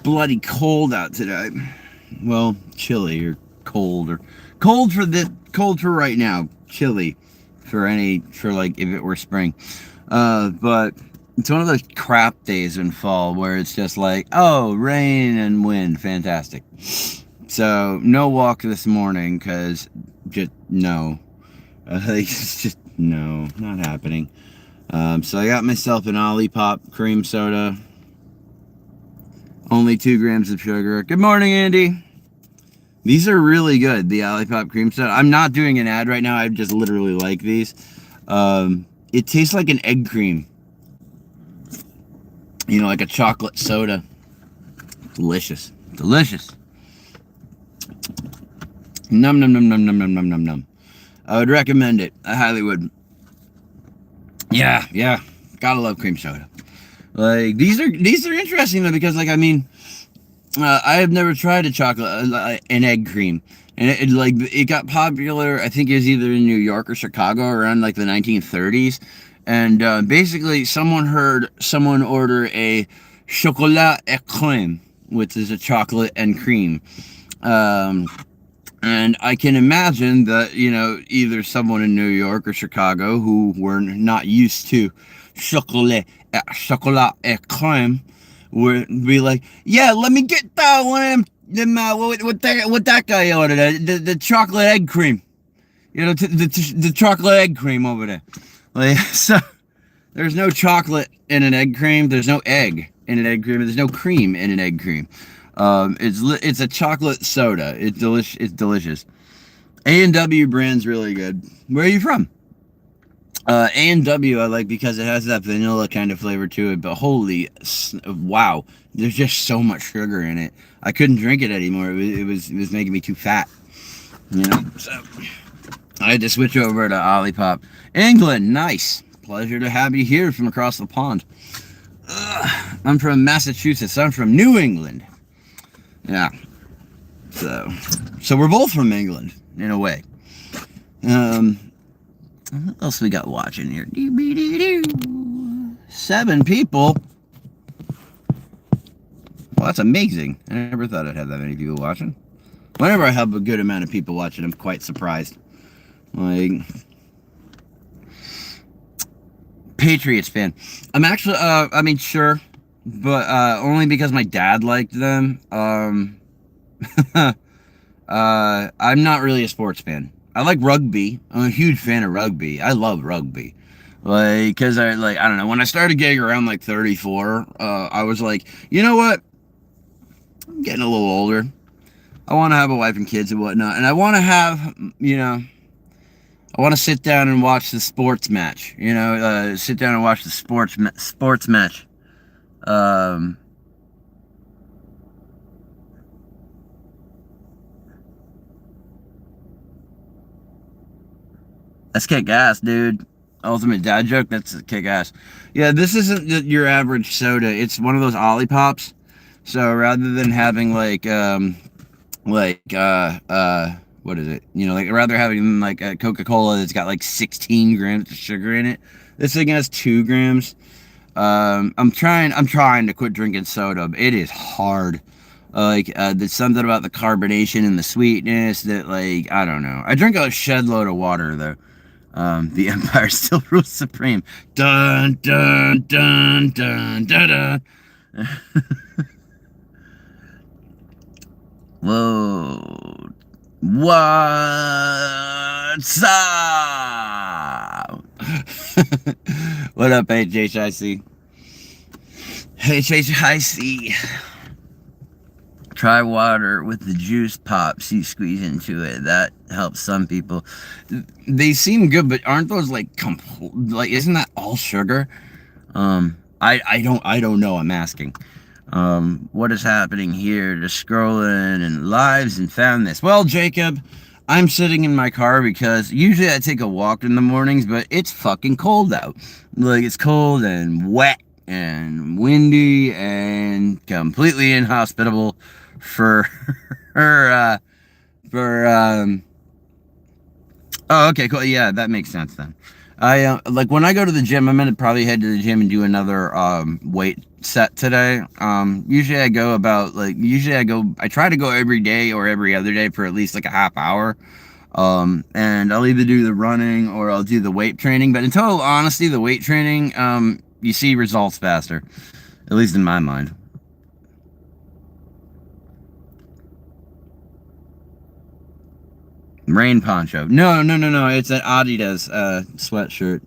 bloody cold out today. Well, chilly or cold or cold for the cold for right now. Chilly for like if it were spring. But it's one of those crap days in fall where it's just like, oh, rain and wind, fantastic. So no walk this morning because just no. It's just no, not happening. So I got myself an Olipop cream soda. Only 2 grams of sugar. Good morning, Andy. These are really good, the Olipop cream soda. I'm not doing an ad right now. I just literally like these. It tastes like an egg cream. You know, like a chocolate soda. Delicious. Delicious. Num num num num num num num num num. I would recommend it. I highly would. Yeah. Gotta love cream soda. Like these are interesting though because like I mean, I have never tried a chocolate an egg cream, and it got popular. I think it was either in New York or Chicago around like the 1930s, and basically someone heard someone order a chocolat et crème, which is a chocolate and cream. And I can imagine that, you know, either someone in New York or Chicago who were not used to chocolat et crème would be like, yeah, let me get that one. What that guy ordered, the chocolate egg cream. You know, the chocolate egg cream over there. Like, so there's no chocolate in an egg cream. There's no egg in an egg cream. There's no cream in an egg cream. It's a chocolate soda. It's delicious. A&W brand's really good. Where are you from? A&W I like because it has that vanilla kind of flavor to it, but holy wow, there's just so much sugar in it. I couldn't drink it anymore. It was making me too fat. You know, so I had to switch over to Olipop. England, nice. Pleasure to have you here from across the pond. I'm from Massachusetts. I'm from New England. Yeah. So we're both from England, in a way. What else we got watching here? 7 people. Well, that's amazing. I never thought I'd have that many people watching. Whenever I have a good amount of people watching, I'm quite surprised. Like, Patriots fan. I'm actually, I mean, sure, but only because my dad liked them. I'm not really a sports fan. I like rugby. I'm a huge fan of rugby. I love rugby. Like, because I don't know, when I started getting around like 34, I was like, you know what? I'm getting a little older. I want to have a wife and kids and whatnot. And I want to have, you know, I want to sit down and watch the sports match. You know, sit down and watch the sports match. That's kick ass, dude. Ultimate dad joke. That's kick ass. Yeah, this isn't your average soda. It's one of those Olipops. So rather than having like what is it? You know, like rather having like a Coca-Cola that's got like 16 grams of sugar in it. This thing has 2 grams. I'm trying to quit drinking soda. It is hard. There's something about the carbonation and the sweetness that, like, I don't know. I drink a shed load of water though. The Empire still rules supreme. Dun dun dun dun dun dun. Whoa. What's up? What up, HHIC? HHIC. Try water with the juice pops you squeeze into it. That helps some people. They seem good, but aren't those like isn't that all sugar? I don't know. I'm asking. What is happening here? Just scrolling and lives and found this. Well, Jacob, I'm sitting in my car because usually I take a walk in the mornings, but it's fucking cold out. Like, it's cold and wet and windy and completely inhospitable for oh, okay, cool. Yeah, that makes sense then. I like when I go to the gym. I'm gonna probably head to the gym and do another weight set today. Usually I go about like usually I try to go every day or every other day for at least like a half hour. And I'll either do the running or I'll do the weight training. But in total honesty, the weight training, you see results faster, at least in my mind. Rain poncho. No, no, no, no. It's an Adidas sweatshirt.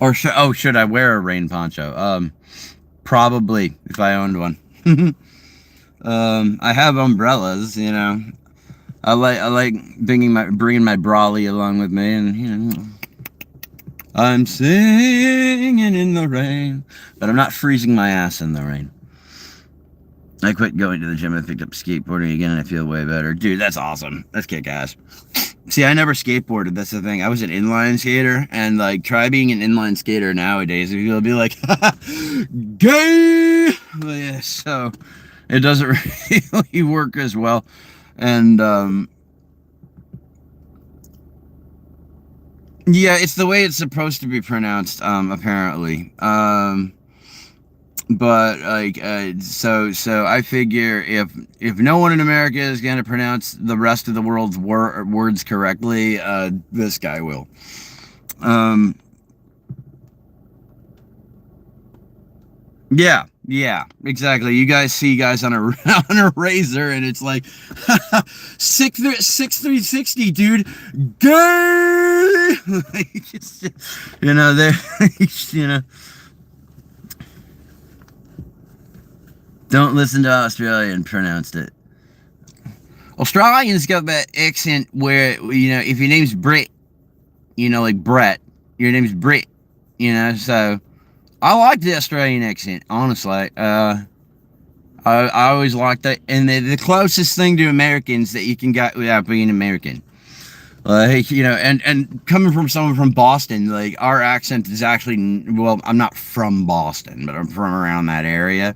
Or should I wear a rain poncho? Probably if I owned one. I have umbrellas. I like bringing my brolly along with me, and I'm singing in the rain, but I'm not freezing my ass in the rain. I quit going to the gym and picked up skateboarding again, and I feel way better. Dude, that's awesome. That's kick ass. See, I never skateboarded. That's the thing. I was an inline skater, and like, try being an inline skater nowadays. You'll be like, gay. Yeah, so it doesn't really work as well, and yeah, it's the way it's supposed to be pronounced, apparently. But like, so I figure if no one in America is gonna pronounce the rest of the world's words correctly, this guy will. Um, yeah, exactly. You guys see guys on a on a razor, and it's like 6360, dude. Gay. They're you know. Don't listen to Australian pronounced it. Australians got that accent where, if your name's Brett, like Brett, your name's Brett, so I like the Australian accent, honestly. I always liked that, and the closest thing to Americans that you can get without being American. Like, and coming from someone from Boston, like, our accent is actually, well, I'm not from Boston, but I'm from around that area.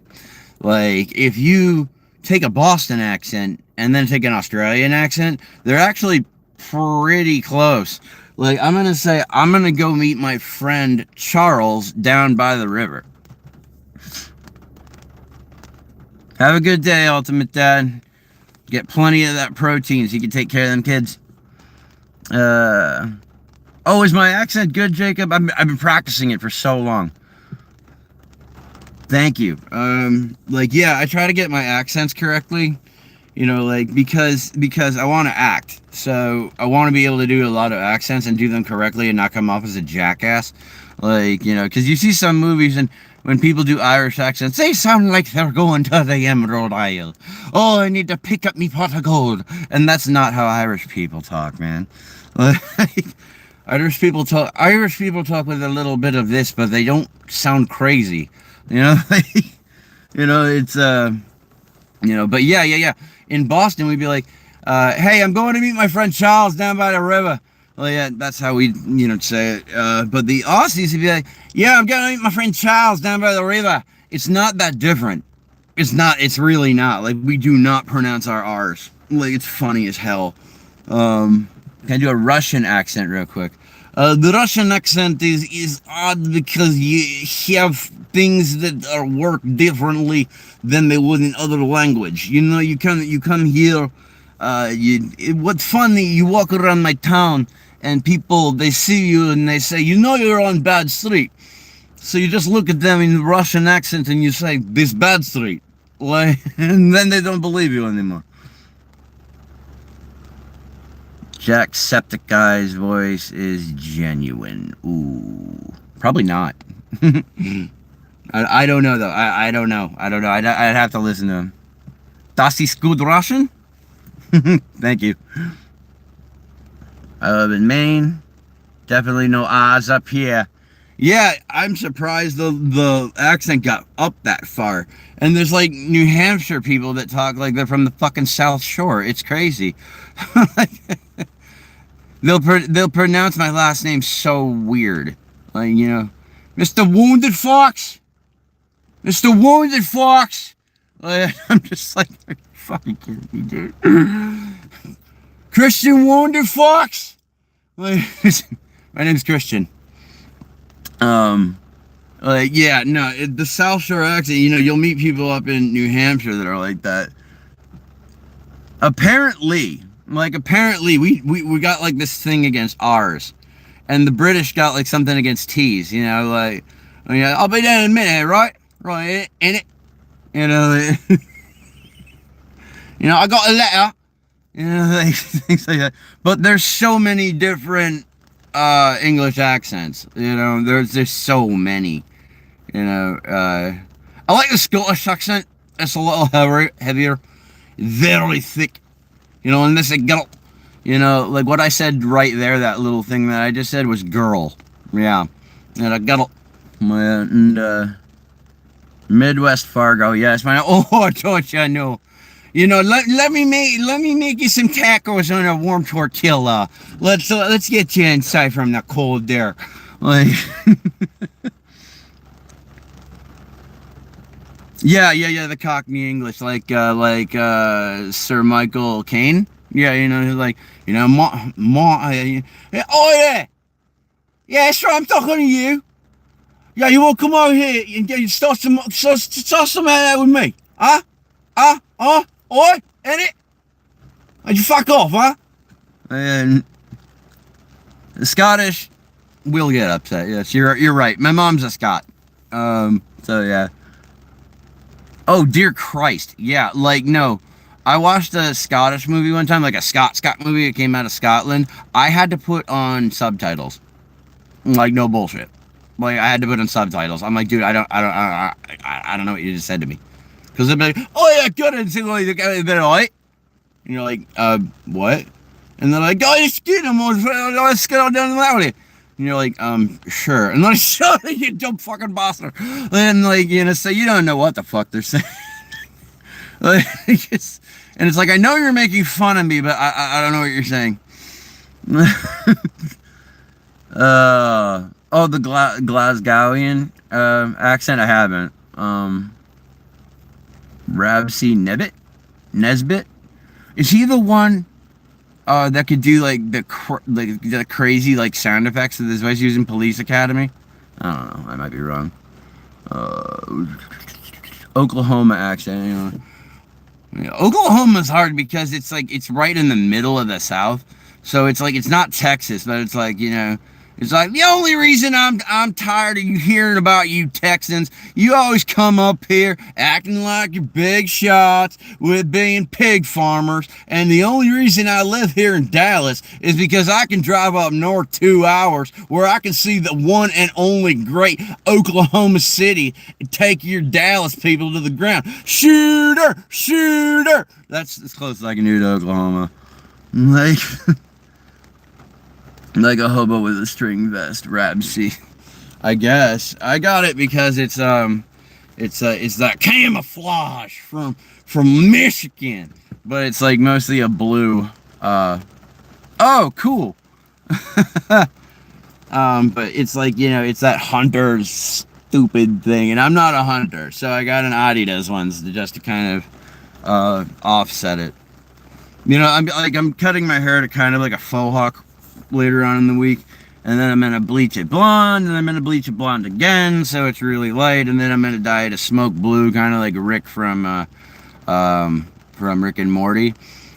Like, if you take a Boston accent and then take an Australian accent, they're actually pretty close. Like, I'm going to go meet my friend Charles down by the river. Have a good day, Ultimate Dad. Get plenty of that protein so you can take care of them kids. Is my accent good, Jacob? I've been practicing it for so long. Thank you. Yeah, I try to get my accents correctly, because I want to act. So I want to be able to do a lot of accents and do them correctly and not come off as a jackass. Because you see some movies and when people do Irish accents, they sound like they're going to the Emerald Isle. Oh, I need to pick up me pot of gold. And that's not how Irish people talk, man. Irish people talk with a little bit of this, but they don't sound crazy. It's but yeah. In Boston, we'd be like, hey, I'm going to meet my friend Charles down by the river. Well, yeah, that's how we, say it. But the Aussies would be like, yeah, I'm going to meet my friend Charles down by the river. It's not that different. It's really not. Like, we do not pronounce our R's. Like, it's funny as hell. Can I do a Russian accent real quick? The Russian accent is odd because you have things that are work differently than they would in other language. You come here. What's funny? You walk around my town and people, they see you and they say, you're on bad street. So you just look at them in the Russian accent and you say, this bad street. And then they don't believe you anymore. Jacksepticeye's voice is genuine. Ooh. Probably not. I don't know, though. I don't know. I'd have to listen to him. Das ist good Russian? Thank you. I live in Maine. Definitely no Oz up here. Yeah, I'm surprised the accent got up that far. And there's like New Hampshire people that talk like they're from the fucking South Shore. It's crazy. They'll pronounce my last name so weird. Like, Mr. Wounded Fox. Mr. Wounded Fox. Like, I'm just like, are you fucking kidding me, dude? Christian Wounded Fox. Like, my name's Christian. Um, like, yeah, no, the South Shore accent, you know, you'll meet people up in New Hampshire that are like that. Apparently, we got like this thing against R's, and the British got like something against T's, you know, like, you know, I'll be down in a minute, right? Right, in it. You know, you know, I got a letter. You know, like, things like that. But there's so many different English accents. You know, there's so many. You know, I like the Scottish accent. It's a little heavier, very thick. You know, and this is girl. You know, like what I said right there, that little thing that I just said was girl. Yeah, and a girl. And Midwest Fargo, yes, man. Oh, don't you know? You know, let me make you some tacos on a warm tortilla. Let's get you inside from the cold there. Like, yeah, the Cockney English, like Sir Michael Caine. Yeah, you know, like, you know, oh yeah, sure, I'm talking to you. Yeah, you want to come over here and get start some out with me, huh? Oi, in it? Why'd you fuck off, huh? And the Scottish will get upset. Yes, you're right. My mom's a Scot. So yeah. Oh dear Christ. Yeah, like no. I watched a Scottish movie one time, like a Scott movie. It came out of Scotland. I had to put on subtitles. Like no bullshit. Like I had to put on subtitles. I'm like, dude, I don't know what you just said to me. Because they'd be like, oh yeah, good, and say, like, they're like, and you're like, what? And they're like, oh, you scared him, let's get on down the alley. And you're like, sure. And then shut it, you dumb fucking bastard. And like, you know, so you don't know what the fuck they're saying. Like, and it's like, I know you're making fun of me, but I don't know what you're saying. Oh, the Glasgowian accent, I haven't. Rabsy Nesbit? Is he the one that could do like the crazy like sound effects that his voice used in Police Academy? I don't know. I might be wrong. Oklahoma accent. You know. Yeah, Oklahoma's hard because it's like it's right in the middle of the South, so it's like it's not Texas, but it's like, you know. It's like, the only reason I'm tired of you hearing about you Texans, you always come up here acting like you're big shots with being pig farmers, and the only reason I live here in Dallas is because I can drive up north 2 hours where I can see the one and only great Oklahoma City and take your Dallas people to the ground. Shooter! That's as close as I can do to Oklahoma. Like... Like a hobo with a string vest, Rabsy. I guess I got it because it's that camouflage from Michigan, but it's like mostly a blue. Oh, cool. But it's like, you know, it's that hunter's stupid thing, and I'm not a hunter, so I got an Adidas ones just to kind of offset it. You know, I'm cutting my hair to kind of like a faux hawk later on in the week, and then I'm gonna bleach it blonde, and I'm gonna bleach it blonde again so it's really light, and then I'm gonna dye it a smoke blue, kind of like Rick from Rick and Morty.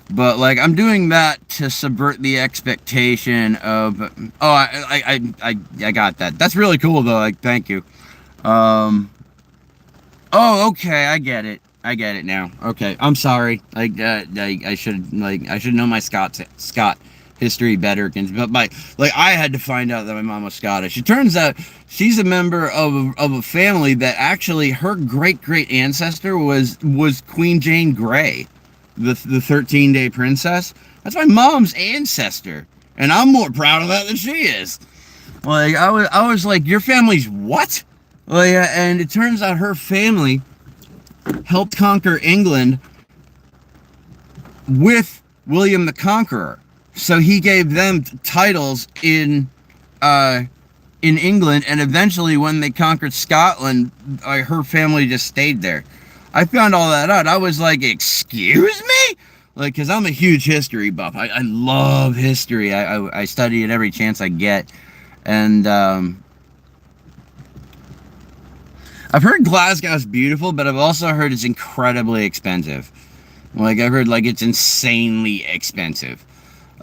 But like, I'm doing that to subvert the expectation of, oh, I got that. That's really cool though. Like, thank you. Oh, okay, I get it now. Okay, I'm sorry. Like, I should know my Scott history better, but like I had to find out that my mom was Scottish. It turns out she's a member of a family that actually her great ancestor was Queen Jane Grey, the 13-day princess. That's my mom's ancestor, and I'm more proud of that than she is. Like I was like, your family's what? Well, yeah, and it turns out her family helped conquer England with William the Conqueror. So he gave them titles in England, and eventually when they conquered Scotland, her family just stayed there. I found all that out. I was like, excuse me? Like, because I'm a huge history buff. I love history. I study it every chance I get. And I've heard Glasgow's beautiful, but I've also heard it's incredibly expensive. Like, I've heard, like, it's insanely expensive.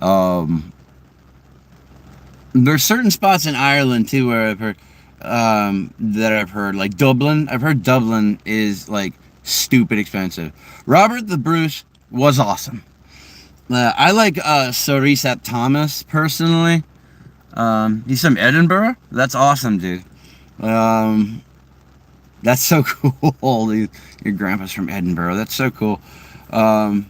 Um, there's certain spots in Ireland, too, where I've heard, that I've heard, like Dublin. I've heard Dublin is, like, stupid expensive. Robert the Bruce was awesome. I like, Cerise ap Thomas, personally. He's from Edinburgh? That's awesome, dude. Um, that's so cool, dude. Your grandpa's from Edinburgh. That's so cool. Um,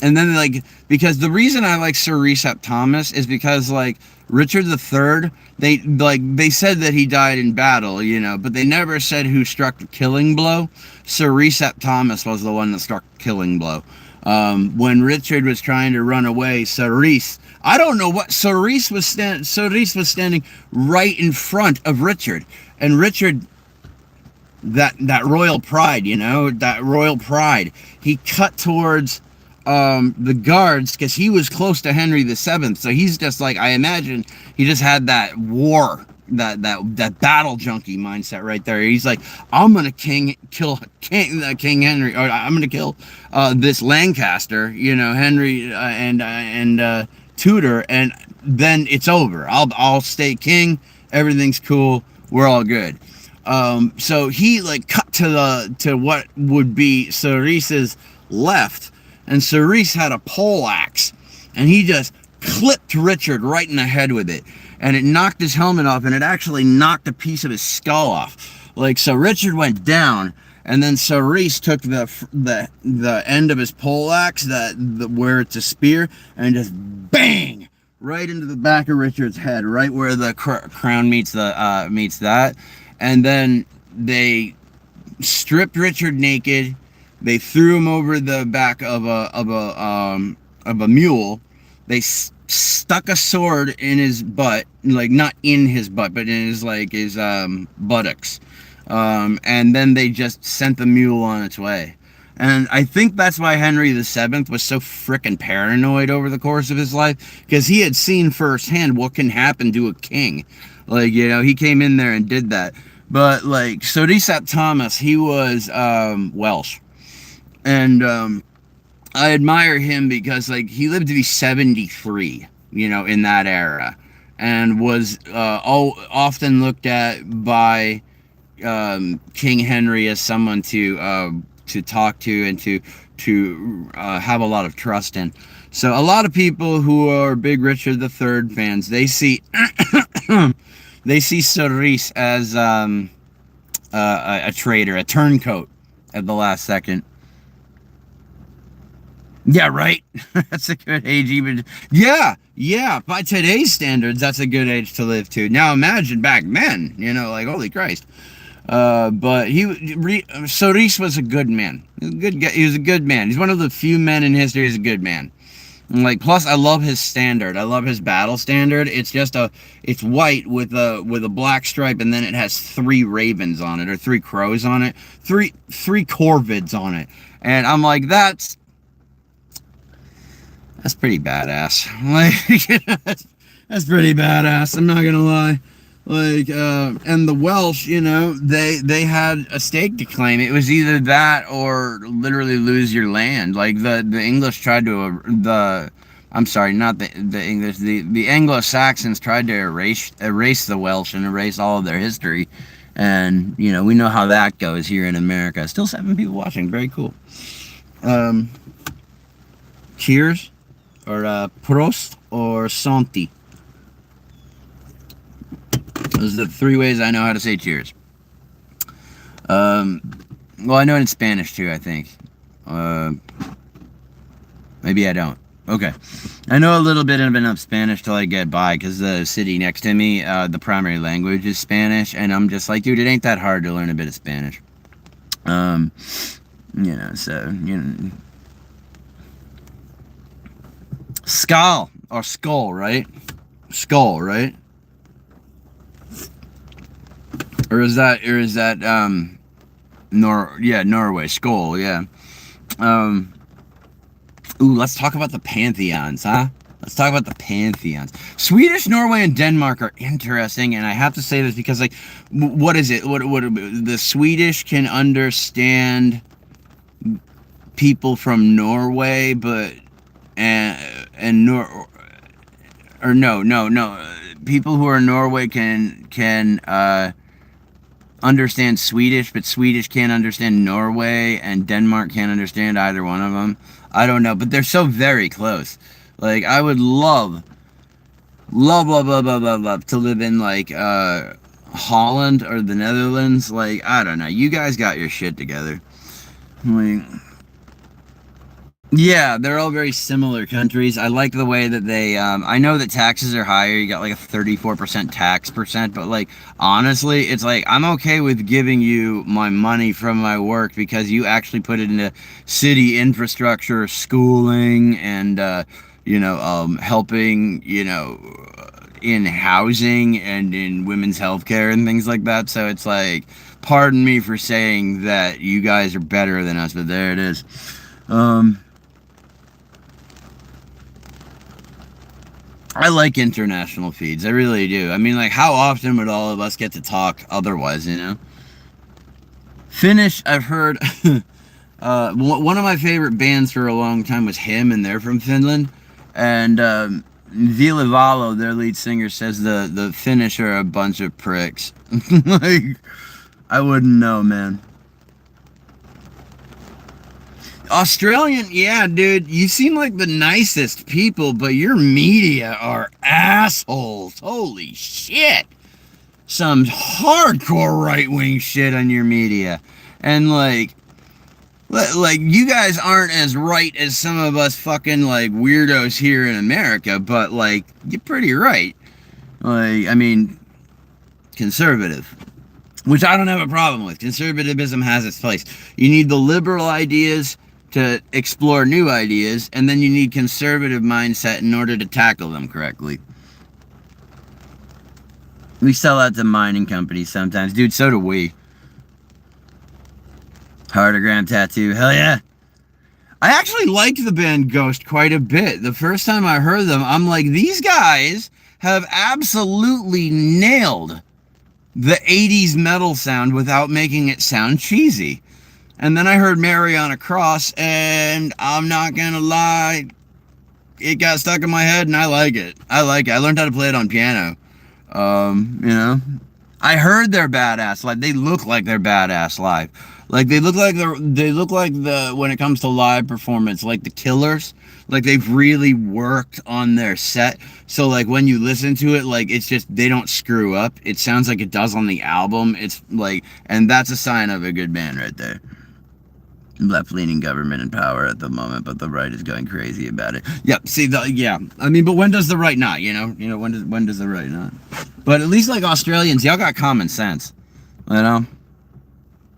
and then, like, because the reason I like Sir Recep Thomas is because, like, Richard III, they said that he died in battle, you know, but they never said who struck the killing blow. Sir Recep Thomas was the one that struck the killing blow. When Richard was trying to run away, Cerise, I don't know what, Cerise was standing right in front of Richard, and Richard, that royal pride, you know, that royal pride, he cut towards the guards because he was close to Henry VII. So he's just like, I imagine he just had that war, that battle junkie mindset right there. He's like, I'm gonna kill King Henry, or I'm gonna kill this Lancaster, you know, Henry and Tudor, and then it's over. I'll stay king. Everything's cool. We're all good. So he, like, cut to what would be Cerise's left, and Cerise had a pole axe, and he just clipped Richard right in the head with it, and it knocked his helmet off, and it actually knocked a piece of his skull off. Like, so Richard went down, and then Cerise took the end of his pole axe, where it's a spear, and just bang right into the back of Richard's head, right where the crown meets that. And then they stripped Richard naked. They threw him over the back of a mule. They stuck a sword in his butt, like, not in his butt, but in his buttocks. And then they just sent the mule on its way. And I think that's why Henry VII was so frickin' paranoid over the course of his life, because he had seen firsthand what can happen to a king. Like, you know, he came in there and did that. But, like, Sir Recep Thomas, he was Welsh. And I admire him because, like, he lived to be 73, you know, in that era. And was often looked at by King Henry as someone to talk to and to have a lot of trust in. So a lot of people who are big Richard III fans, they see they see Cerise as a traitor, a turncoat at the last second. Yeah, right. That's a good age, even. Yeah. By today's standards, that's a good age to live to. Now imagine back then, you know, like, holy Christ. But Cerise was a good man. He was a good man. He's one of the few men in history who's a good man. And, like, plus I love his standard. I love his battle standard. It's just it's white with a black stripe, and then it has 3 ravens on it, or 3 crows on it, three corvids on it. And I'm like, that's pretty badass. Like, that's pretty badass. I'm not gonna lie. Like, and the Welsh, you know, they had a stake to claim. It was either that or literally lose your land. Like, the English tried to, I'm sorry, not the English, the Anglo-Saxons tried to erase the Welsh and erase all of their history. And, you know, we know how that goes here in America. Still 7 people watching. Very cool. Cheers, or Prost, or Santi. Those are the 3 ways I know how to say cheers. Well, I know it in Spanish too, I think. Maybe I don't. Okay. I know a little bit of enough Spanish till I get by, because the city next to me, the primary language is Spanish, and I'm just like, dude, it ain't that hard to learn a bit of Spanish. You know, so, you know. Skull, or skull, right? Skull, right? Or is that Norway, skull, yeah. Ooh, let's talk about the pantheons, huh? Let's talk about the pantheons. Swedish, Norway, and Denmark are interesting, and I have to say this because, like, what is it? What the Swedish can understand people from Norway, but and Nor or no, people who are in Norway can understand Swedish, but Swedish can't understand Norway, and Denmark can't understand either one of them. I don't know, but they're so very close. Like, I would love to live in, like, Holland or the Netherlands. Like, I don't know. You guys got your shit together. Like, yeah, they're all very similar countries. I like the way that they, I know that taxes are higher. You got like a 34% tax percent, but like, honestly, it's like, I'm okay with giving you my money from my work because you actually put it into city infrastructure, schooling, and, helping, in housing and in women's health care and things like that. So it's like, pardon me for saying that you guys are better than us, but there it is. I like international feeds. I really do. I mean, like, how often would all of us get to talk otherwise, you know? Finnish, I've heard. One of my favorite bands for a long time was Him, and they're from Finland. And Ville Valo, their lead singer, says the Finnish are a bunch of pricks. Like, I wouldn't know, man. Australian, yeah, dude, you seem like the nicest people, but your media are assholes. Holy shit. Some hardcore right-wing shit on your media. And like you guys aren't as right as some of us fucking like weirdos here in America, but like you're pretty right. Like, I mean, conservative. Which I don't have a problem with. Conservatism has its place. You need the liberal ideas to explore new ideas, and then you need conservative mindset in order to tackle them correctly. We sell out to mining companies sometimes. Dude, so do we. Heartogram tattoo, hell yeah. I actually liked the band Ghost quite a bit. The first time I heard them, I'm like, these guys have absolutely nailed the 80s metal sound without making it sound cheesy. And then I heard Mary on a Cross, and I'm not gonna lie, it got stuck in my head, and I like it. I learned how to play it on piano. I heard they're badass. Like, they look like they're badass live. Like, they look like when it comes to live performance, like the Killers. Like, they've really worked on their set. So, like, when you listen to it, like, it's just, they don't screw up. It sounds like it does on the album. It's like, and that's a sign of a good band right there. Left-leaning government in power at the moment, but the right is going crazy about it. Yep. See, I mean, but when does the right not? When does the right not? But at least like Australians, y'all got common sense. You know,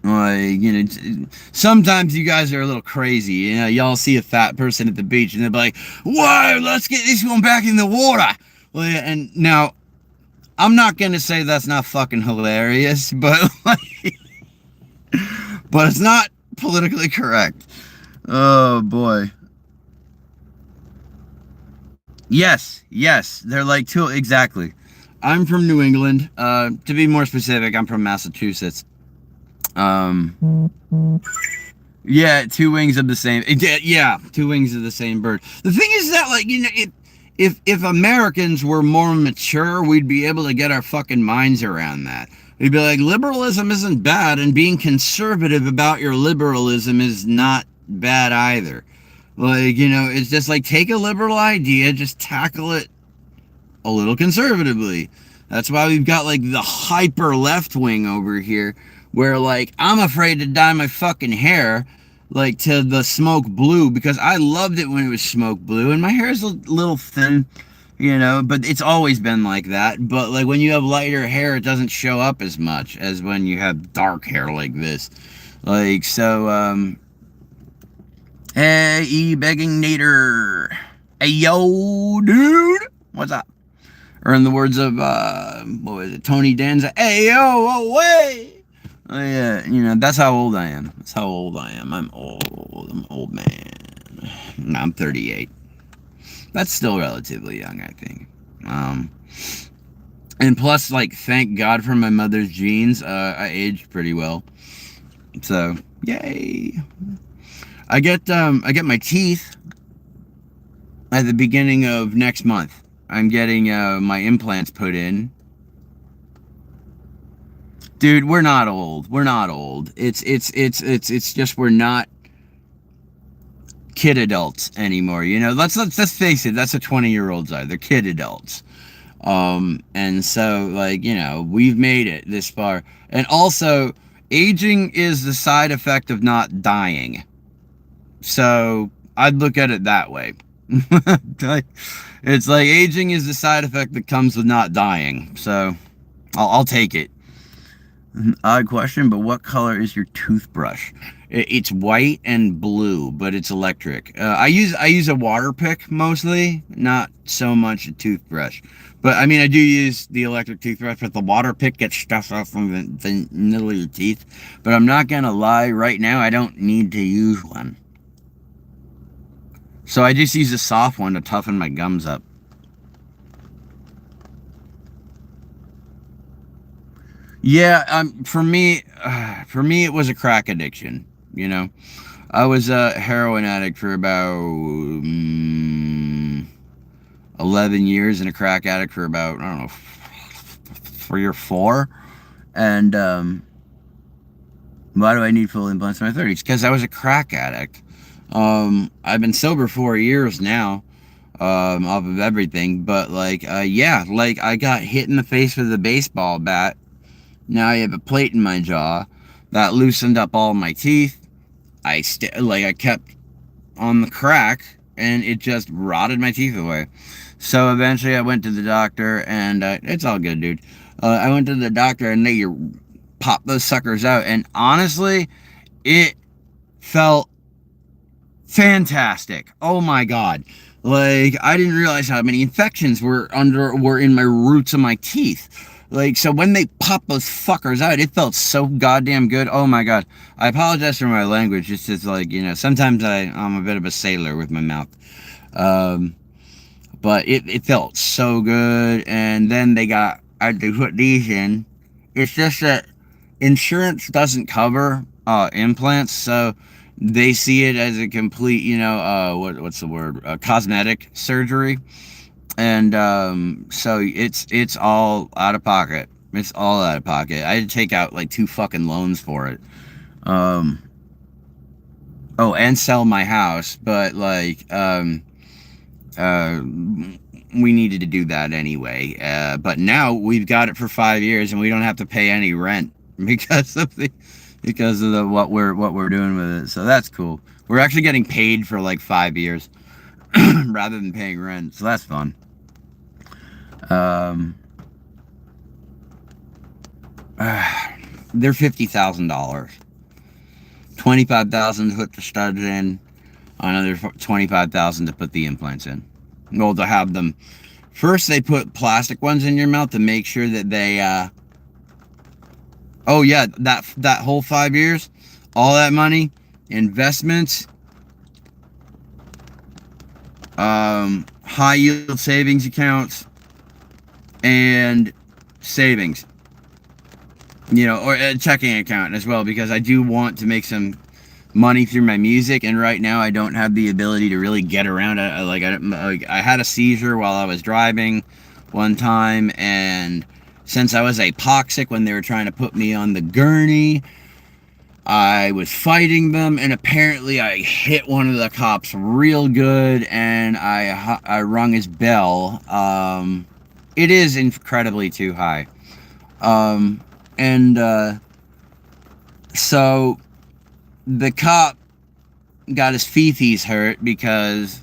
like, sometimes you guys are a little crazy. Y'all see a fat person at the beach and they're like, "Whoa, let's get this one back in the water." Well, yeah, and now, I'm not gonna say that's not fucking hilarious, but like, but it's not politically correct. Oh boy. Yes, they're like two, exactly. I'm from New England. To be more specific, I'm from Massachusetts. Yeah, two wings of the same. Yeah, two wings of the same bird. The thing is that, like, if Americans were more mature, we'd be able to get our fucking minds around that. We'd be like, liberalism isn't bad, and being conservative about your liberalism is not bad either. Like, it's just like, take a liberal idea, just tackle it a little conservatively. That's why we've got, like, the hyper left wing over here, where, like, I'm afraid to dye my fucking hair, like, to the smoke blue, because I loved it when it was smoke blue, and my hair is a little thin. But it's always been like that. But like, when you have lighter hair, it doesn't show up as much as when you have dark hair like this. Like, so, hey, begging Nader. Hey, yo, dude. What's up? Or in the words of, what was it, Tony Danza, hey, yo, away. Yeah, that's how old I am. That's how old I am. I'm old. I'm an old man. I'm 38. that's still relatively young, I think. And plus, like, thank God for my mother's genes, I aged pretty well. So, yay. I get my teeth at the beginning of next month. I'm getting my implants put in. Dude, we're not old. We're not old. It's just we're not kid adults anymore. You know, let's face it. That's what 20-year-olds are. They're kid adults. And so, like, you know, we've made it this far. And also, aging is the side effect of not dying. So I'd look at it that way. It's like aging is the side effect that comes with not dying. So I'll take it. Odd question, but what color is your toothbrush? It's white and blue, but it's electric. I use a water pick mostly, not so much a toothbrush. But I mean, I do use the electric toothbrush, but the water pick gets stuff off from the middle of your teeth. But I'm not gonna lie, right now I don't need to use one. So I just use a soft one to toughen my gums up. Yeah, for me, it was a crack addiction. You know, I was a heroin addict for about 11 years and a crack addict for about, I don't know, 3 or 4. And why do I need full implants in my 30s? Because I was a crack addict. I've been sober 4 years now, off of everything. But like, yeah, like I got hit in the face with a baseball bat. Now I have a plate in my jaw that loosened up all my teeth. I kept on the crack, and it just rotted my teeth away. So eventually I went to the doctor, and it's all good, dude. I went to the doctor, and they popped those suckers out, and honestly, it felt fantastic. Oh my God. Like, I didn't realize how many infections were in my roots of my teeth. Like, so when they popped those fuckers out, it felt so goddamn good. Oh my God. I apologize for my language. It's just like, you know, sometimes I'm a bit of a sailor with my mouth. But it felt so good. And then I had to put these in. It's just that insurance doesn't cover implants. So they see it as a complete, you know, what's the word? Cosmetic surgery. And so it's all out of pocket. It's all out of pocket. I had to take out like 2 fucking loans for it. Oh, and sell my house, but like we needed to do that anyway. But now we've got it for 5 years, and we don't have to pay any rent because of what we're doing with it. So that's cool. We're actually getting paid for like 5 years rather than paying rent. So that's fun. They're $50,000. $25,000 to put the studs in, another $25,000 to put the implants in. Well, to have them. First, they put plastic ones in your mouth to make sure that they. Oh yeah, that whole 5 years, all that money, investments, high yield savings accounts, and savings, you know, or a checking account as well, because I do want to make some money through my music, and right now I don't have the ability to really get around. I had a seizure while I was driving one time, and since I was hypoxic when they were trying to put me on the gurney, I was fighting them, and apparently I hit one of the cops real good, and I rung his bell. It is incredibly too high. So the cop got his fifis hurt because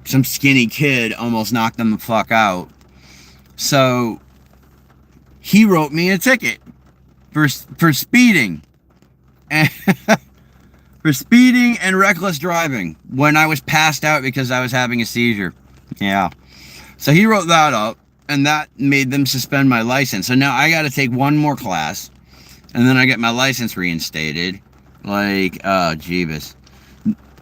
some skinny kid almost knocked him the fuck out. So he wrote me a ticket for speeding. For speeding and reckless driving when I was passed out because I was having a seizure. Yeah. So he wrote that up, and that made them suspend my license. So now I got to take one more class, and then I get my license reinstated. Like, oh, Jeebus.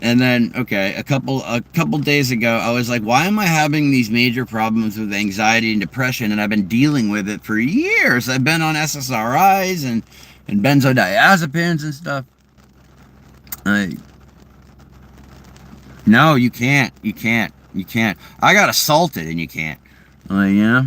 And then, okay, a couple days ago, I was like, why am I having these major problems with anxiety and depression? And I've been dealing with it for years. I've been on SSRIs and benzodiazepines and stuff. Like, no, you can't. You can't. You can't. I got assaulted and you can't. Like, you know?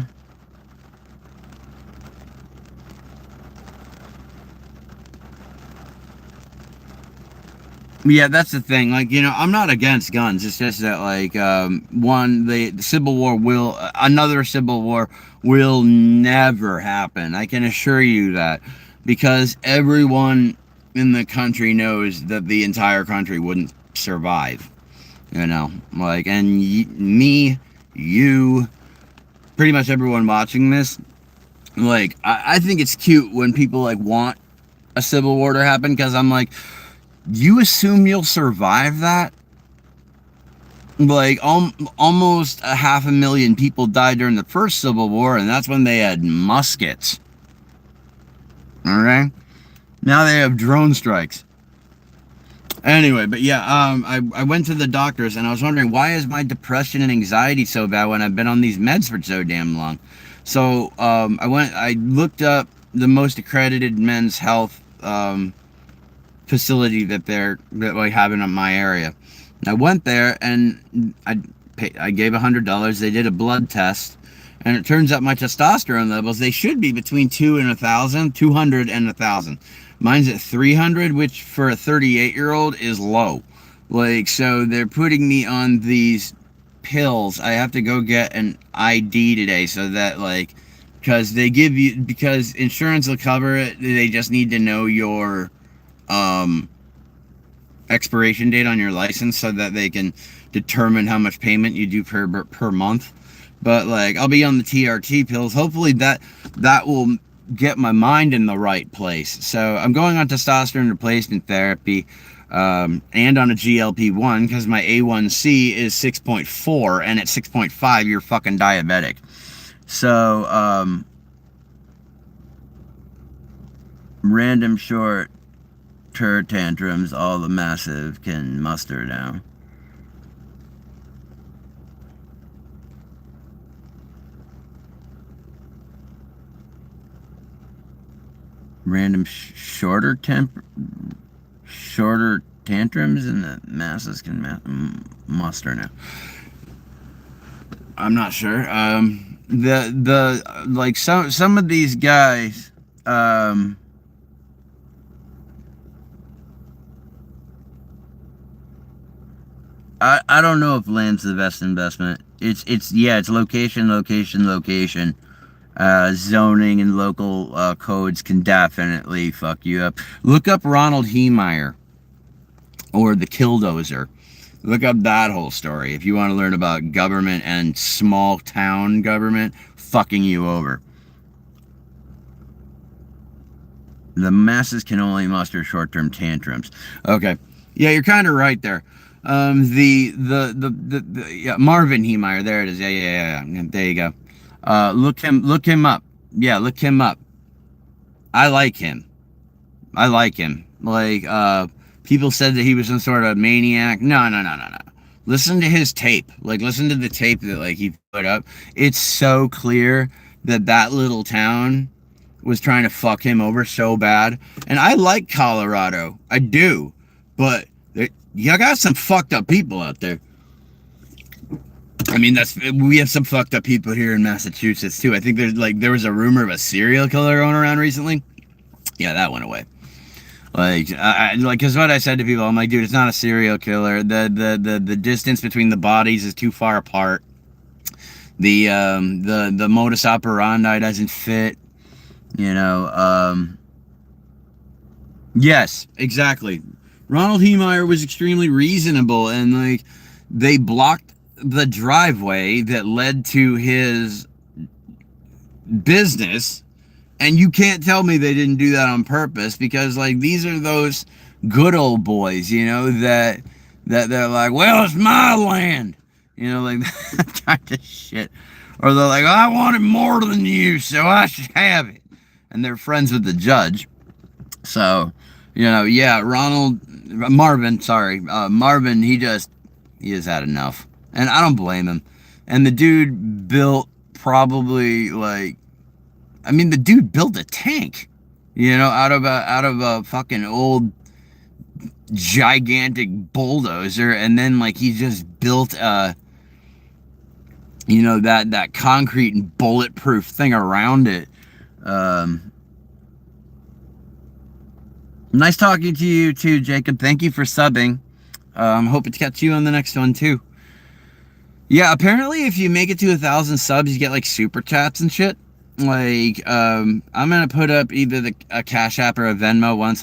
Yeah, that's the thing. Like, I'm not against guns. It's just that, like, one, the Civil War another Civil War will never happen. I can assure you that. Because everyone in the country knows that the entire country wouldn't survive. Like, and me, you, pretty much everyone watching this, like, I think it's cute when people, like, want a Civil War to happen, because I'm like, you assume you'll survive that? Like, almost 500,000 people died during the first Civil War, and that's when they had muskets. Alright? Now they have drone strikes. Anyway, but yeah, I went to the doctors, and I was wondering, why is my depression and anxiety so bad when I've been on these meds for so damn long? So, I looked up the most accredited men's health, facility that I have in my area. I went there and I gave $100. They did a blood test, and it turns out my testosterone levels, they should be between 200 and 1,000. Mine's at 300, which for a 38-year-old is low. Like, so they're putting me on these pills. I have to go get an ID today, so that, like, because insurance will cover it, they just need to know your expiration date on your license, so that they can determine how much payment you do per month. But, like, I'll be on the TRT pills. Hopefully that will get my mind in the right place. So I'm going on testosterone replacement therapy, and on a GLP-1, because my A1C is 6.4, and at 6.5 you're fucking diabetic. So random short tantrums, all the massive can muster now. Random shorter tantrums, and the masses can muster now. I'm not sure. Like, some of these guys, I don't know if land's the best investment. It's location. Zoning and local codes can definitely fuck you up. Look up Ronald Heemeyer, or the Killdozer. Look up that whole story if you want to learn about government and small town government fucking you over. The masses can only muster short-term tantrums. Okay, yeah, you're kind of right there. Yeah, Marvin Heemeyer. There it is. Yeah. There you go. Look him up. Yeah, look him up. I like him. Like, people said that he was some sort of maniac. No. Listen to his tape. Like, listen to the tape that, like, he put up. It's so clear that little town was trying to fuck him over so bad. And I like Colorado. I do. But you got some fucked up people out there. I mean, we have some fucked up people here in Massachusetts too. I think there was a rumor of a serial killer going around recently. Yeah, that went away. Like, because what I said to people, I'm like, dude, it's not a serial killer. The distance between the bodies is too far apart. The modus operandi doesn't fit. Yes, exactly. Ronald Heemeyer was extremely reasonable, and, like, they blocked the driveway that led to his business, and you can't tell me they didn't do that on purpose, because, like, these are those good old boys, that they're like, well, it's my land, like that kind of shit. Or they're like, I wanted more than you, so I should have it. And they're friends with the judge. So, yeah, Ronald Marvin, sorry, Marvin, he has had enough, and I don't blame him. And the dude built probably like, I mean, the dude built a tank, out of a fucking old gigantic bulldozer, and then like he just built that concrete and bulletproof thing around it. Nice talking to you too, Jacob. Thank you for subbing. Hope to catch you on the next one too. Yeah, apparently if you make it to 1,000 subs, you get like super chats and shit. Like, I'm gonna put up either a Cash App or a Venmo once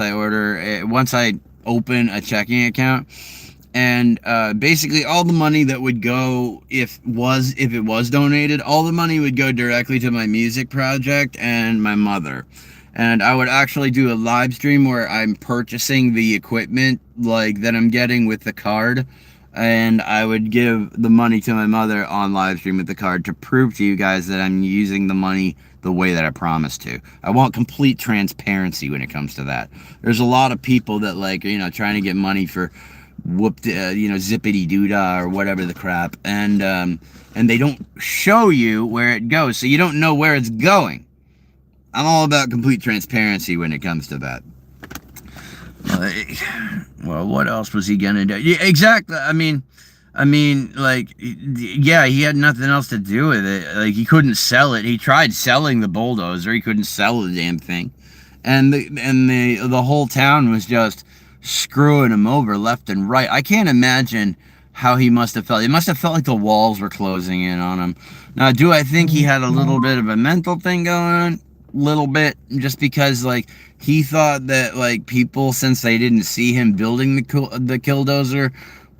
I open a checking account. And basically all the money that would go, if it was donated, all the money would go directly to my music project and my mother. And I would actually do a live stream where I'm purchasing the equipment like that I'm getting with the card, and I would give the money to my mother on live stream with the card to prove to you guys that I'm using the money the way that I promised to. I want complete transparency when it comes to that. There's a lot of people that like, trying to get money for zippity doodah or whatever the crap, and they don't show you where it goes, so you don't know where it's going. I'm all about complete transparency when it comes to that. Well, what else was he gonna do? Yeah, exactly. I mean, like, yeah, he had nothing else to do with it. Like, he couldn't sell it. He tried selling the bulldozer. He couldn't sell the damn thing, and the whole town was just screwing him over left and right. I can't imagine how he must have felt. It must have felt like the walls were closing in on him. Now, do I think he had a little bit of a mental thing going on? Little bit, just because like he thought that like people, since they didn't see him building the killdozer,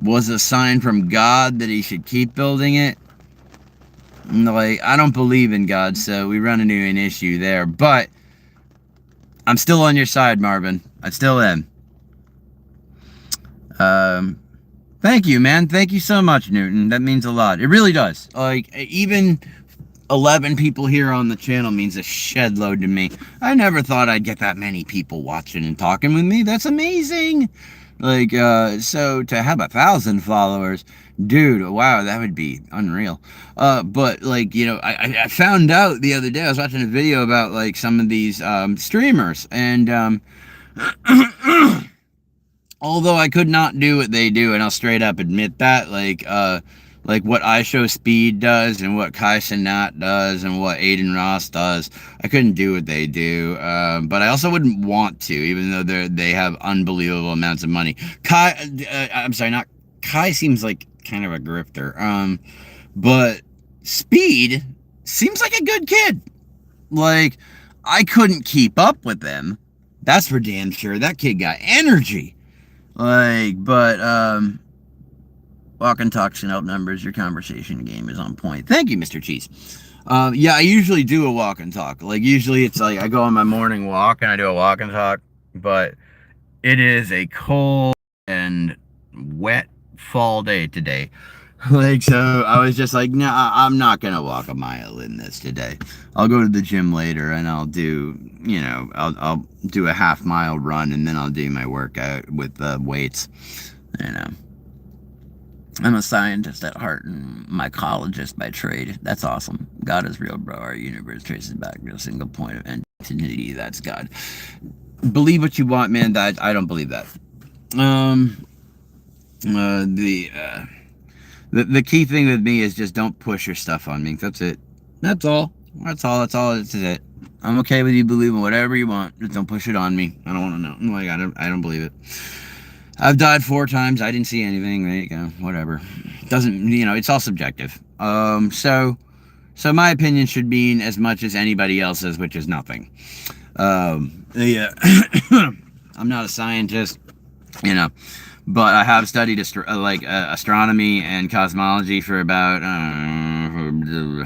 was a sign from God that he should keep building it. And, like, I don't believe in God, so we run into an issue there. But I'm still on your side, Marvin. I still am. Thank you, man. Thank you so much, Newton. That means a lot. It really does. Like, even 11 people here on the channel means a shed load to me. I never thought I'd get that many people watching and talking with me. That's amazing. Like, so to have 1,000 followers, dude, wow, that would be unreal. But like, I found out the other day, I was watching a video about like some of these streamers, and although I could not do what they do, and I'll straight up admit that, like what IShowSpeed does and what Kai Cenat does and what Aiden Ross does, I couldn't do what they do. But I also wouldn't want to, even though they have unbelievable amounts of money. Kai seems like kind of a grifter. But Speed seems like a good kid. Like, I couldn't keep up with them. That's for damn sure. That kid got energy. Like, but, walk and talk should help numbers. Your conversation game is on point. Thank you, Mr. Cheese. Yeah, I usually do a walk and talk. Like, usually it's like I go on my morning walk and I do a walk and talk, but it is a cold and wet fall day today. Like, so I was just like, no, I'm not gonna walk a mile in this today. I'll go to the gym later and I'll do, I'll do a half-mile run, and then I'll do my workout with weights. I'm a scientist at heart and mycologist by trade. That's awesome. God is real, bro. Our universe traces back to a single point of entity. That's God. Believe what you want, man. I don't believe that. The key thing with me is just don't push your stuff on me. That's it. That's all. That's all. That's it. I'm okay with you believing whatever you want. Just don't push it on me. I don't want to know. I'm like, I don't believe it. I've died 4 times. I didn't see anything. There you go. Whatever. Doesn't, it's all subjective. So my opinion should mean as much as anybody else's, which is nothing. Yeah. I'm not a scientist, but I have studied astronomy and cosmology for about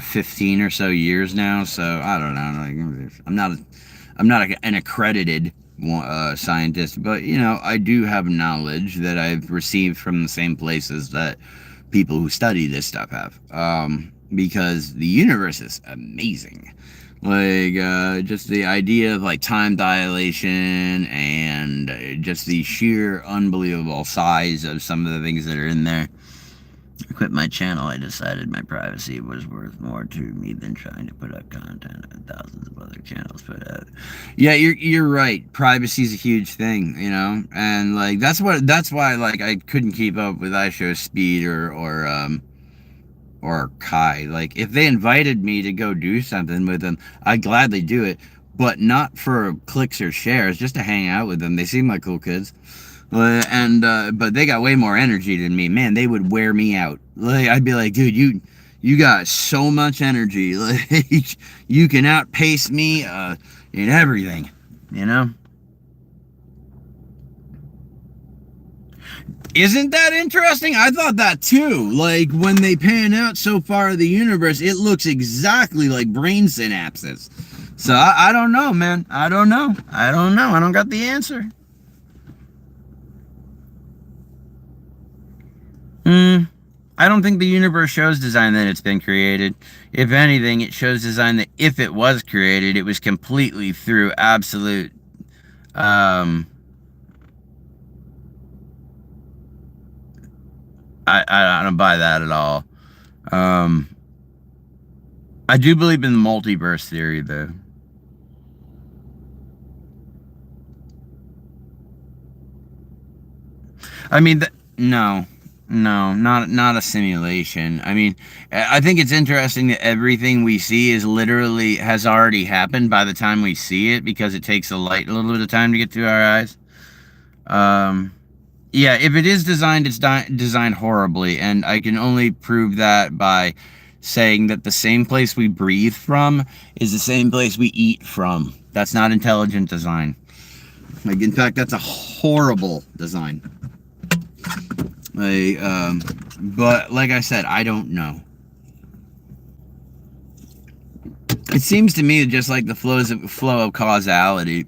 15 or so years now. So I don't know. I'm not an accredited scientist, but I do have knowledge that I've received from the same places that people who study this stuff have, because the universe is amazing. Like, just the idea of like time dilation and just the sheer unbelievable size of some of the things that are in there. I quit my channel. I decided my privacy was worth more to me than trying to put out content that thousands of other channels put out. Yeah, you're right. Privacy is a huge thing, you know, and like that's why like I couldn't keep up with iShowSpeed or Kai. Like if they invited me to go do something with them, I'd gladly do it, but not for clicks or shares, just to hang out with them. They seem like cool kids. But they got way more energy than me. Man, they would wear me out. Like I'd be like, dude, you got so much energy. Like you can outpace me in everything, you know? Isn't that interesting? I thought that too. Like when they pan out so far of the universe, it looks exactly like brain synapses. So I don't know, man. I don't know. I don't got the answer. I don't think the universe shows design that it's been created. If anything, it shows design that if it was created, it was completely through absolute um I don't buy that at all. Um I do believe in the multiverse theory though. I mean, no, not a simulation. I mean, I think it's interesting that everything we see is literally has already happened by the time we see it because it takes the light a little bit of time to get to our eyes. Um, yeah, if it is designed, it's designed horribly, and I can only prove that by saying that the same place we breathe from is the same place we eat from. That's not intelligent design. Like, in fact, that's a horrible design. Like, but like I said, I don't know. It seems to me just like the flow of causality.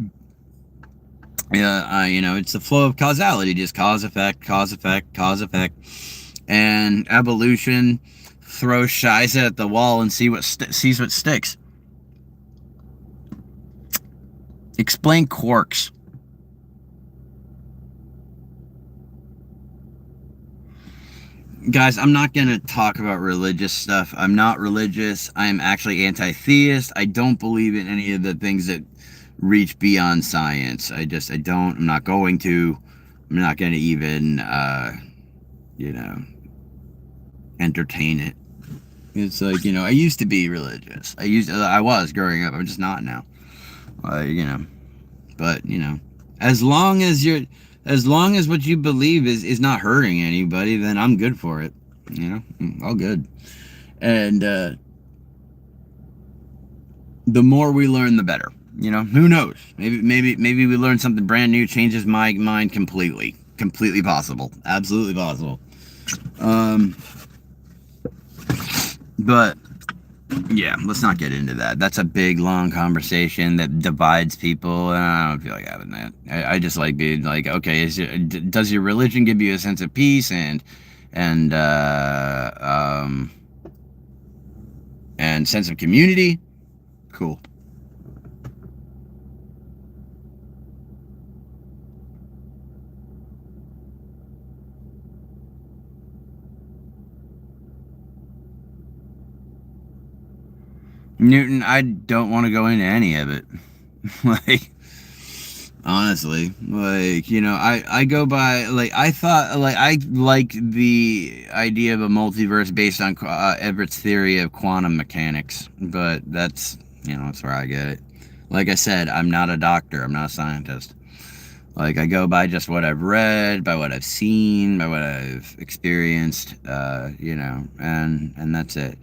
Yeah, you know, it's the flow of causality, just cause effect, cause effect, cause effect, and evolution throws shiza at the wall and sees what sticks. Explain quarks. Guys, I'm not going to talk about religious stuff. I'm not religious. I'm actually anti-theist. I don't believe in any of the things that reach beyond science. I don't. I'm not going to. I'm not going to even, you know, entertain it. It's like, you know, I used to be religious. I was growing up. I'm just not now. You know, but, you know, as long as what you believe is not hurting anybody, then I'm good for it. You know, all good. And the more we learn, the better. You know, who knows? Maybe we learn something brand new, changes my mind completely. Completely possible. Absolutely possible. But yeah, let's not get into that. That's a big, long conversation that divides people, and I don't feel like having that. I just like being like, okay, does your religion give you a sense of peace and sense of community? Cool. Newton, I don't want to go into any of it. Like, honestly, like, you know, I go by, like, I thought, like, I like the idea of a multiverse based on Everett's theory of quantum mechanics, but that's, you know, that's where I get it. Like I said, I'm not a doctor, I'm not a scientist. Like, I go by just what I've read, by what I've seen, by what I've experienced, you know, and that's it.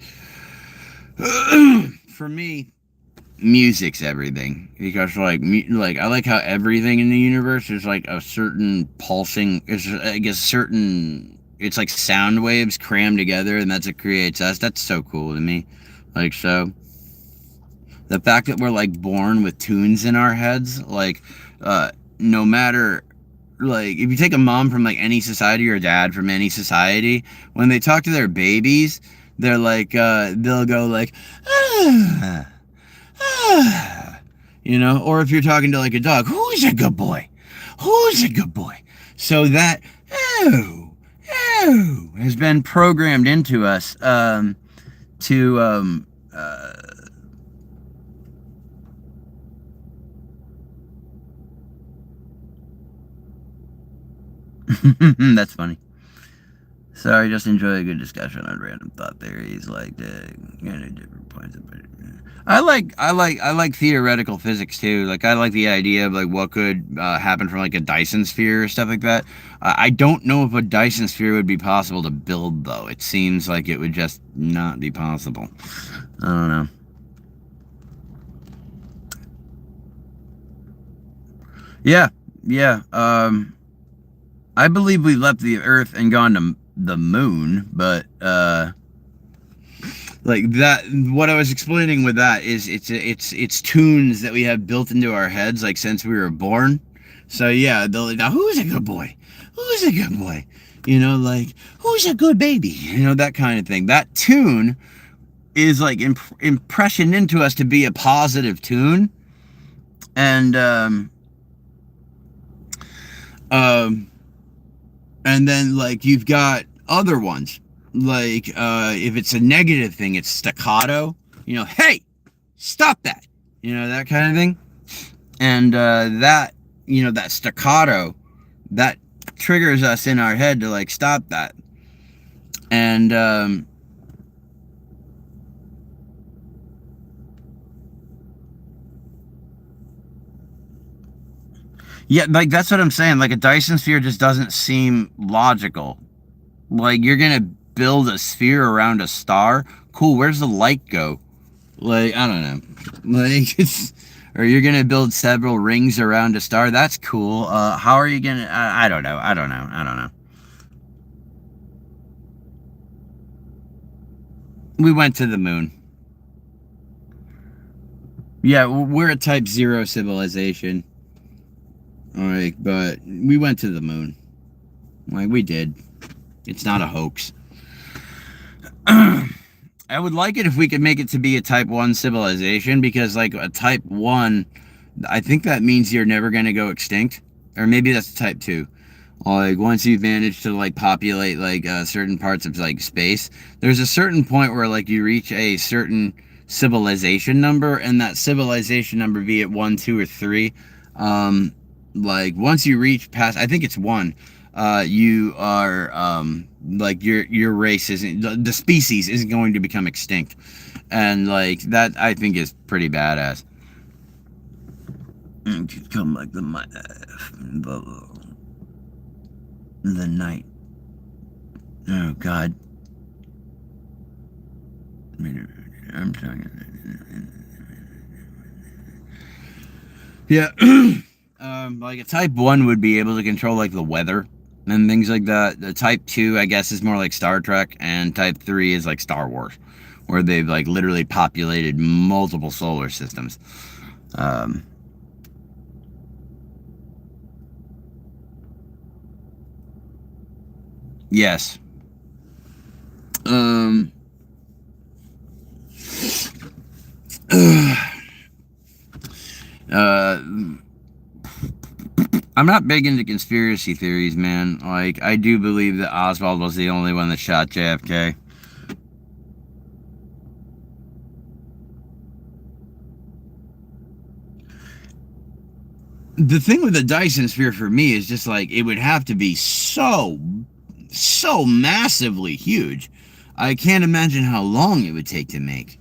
For me, music's everything, because like I like how everything in the universe is like a certain pulsing, it's like a certain, it's like sound waves crammed together, and that's what creates us. That's so cool to me. Like, so the fact that we're like born with tunes in our heads, like no matter, like if you take a mom from like any society or a dad from any society, when they talk to their babies, they're like they'll go like, ah, You know, or if you're talking to like a dog, who's a good boy? Who's a good boy? So that oh, has been programmed into us to that's funny. Sorry, just enjoy a good discussion on random thought theories, like different points of it. I like theoretical physics too. Like I like the idea of like what could happen from like a Dyson sphere or stuff like that. I don't know if a Dyson sphere would be possible to build though. It seems like it would just not be possible. I don't know. Yeah, yeah. I believe we left the Earth and gone to the moon, but like that. What I was explaining with that is it's tunes that we have built into our heads, like since we were born. So yeah, they'll like, now who's a good boy? Who's a good boy? You know, like who's a good baby? You know, that kind of thing. That tune is like impression into us to be a positive tune, and um and then like you've got other ones like if it's a negative thing, it's staccato, you know, hey, stop that, you know, that kind of thing. And that, you know, that staccato, that triggers us in our head to like stop that. And yeah, like that's what I'm saying, like a Dyson sphere just doesn't seem logical. Like you're gonna build a sphere around a star. Cool, where's the light go? Like I don't know. Like it's or you're gonna build several rings around a star. That's cool. How are you gonna? I don't know. I don't know. I don't know. We went to the moon. Yeah, we're a Type Zero civilization. All right, but we went to the moon. Like we did. It's not a hoax. I would like it if we could make it to be a Type 1 civilization, because like a Type 1, I think that means you're never going to go extinct. Or maybe that's a Type 2. Like once you've managed to like populate like certain parts of like space, there's a certain point where like you reach a certain civilization number, and that civilization number, be it 1, 2, or 3, like once you reach past, I think it's 1, you are like your race isn't, the species isn't going to become extinct. And like that I think is pretty badass. It could come like the night. Oh God. I'm sorry. Yeah. Like a Type 1 would be able to control like the weather and things like that. The Type 2, I guess, is more like Star Trek, and Type 3 is like Star Wars, where they've like literally populated multiple solar systems. Yes. Um, uh, I'm not big into conspiracy theories, man. Like, I do believe that Oswald was the only one that shot JFK. The thing with the Dyson sphere for me is just like it would have to be so massively huge. I can't imagine how long it would take to make.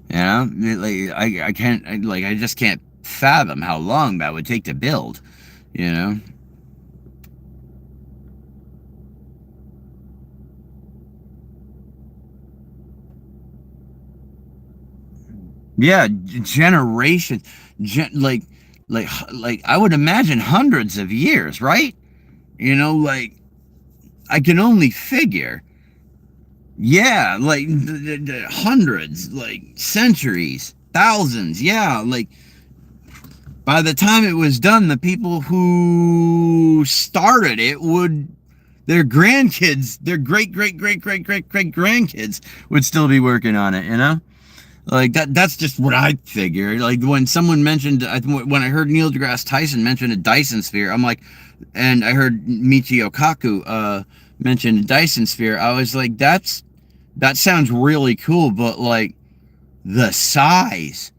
You know, like I can't like I just can't fathom how long that would take to build. You know. Yeah, generations, like I would imagine hundreds of years, right? You know, like I can only figure. Yeah, like hundreds, like centuries, thousands. Yeah, like by the time it was done, the people who started it would, their grandkids, their great grandkids would still be working on it, you know? Like that's just what I figured. Like when someone mentioned, when I heard Neil deGrasse Tyson mention a Dyson sphere, I'm like, and I heard Michio Kaku mention a Dyson sphere, I was like, that sounds really cool, but like the size,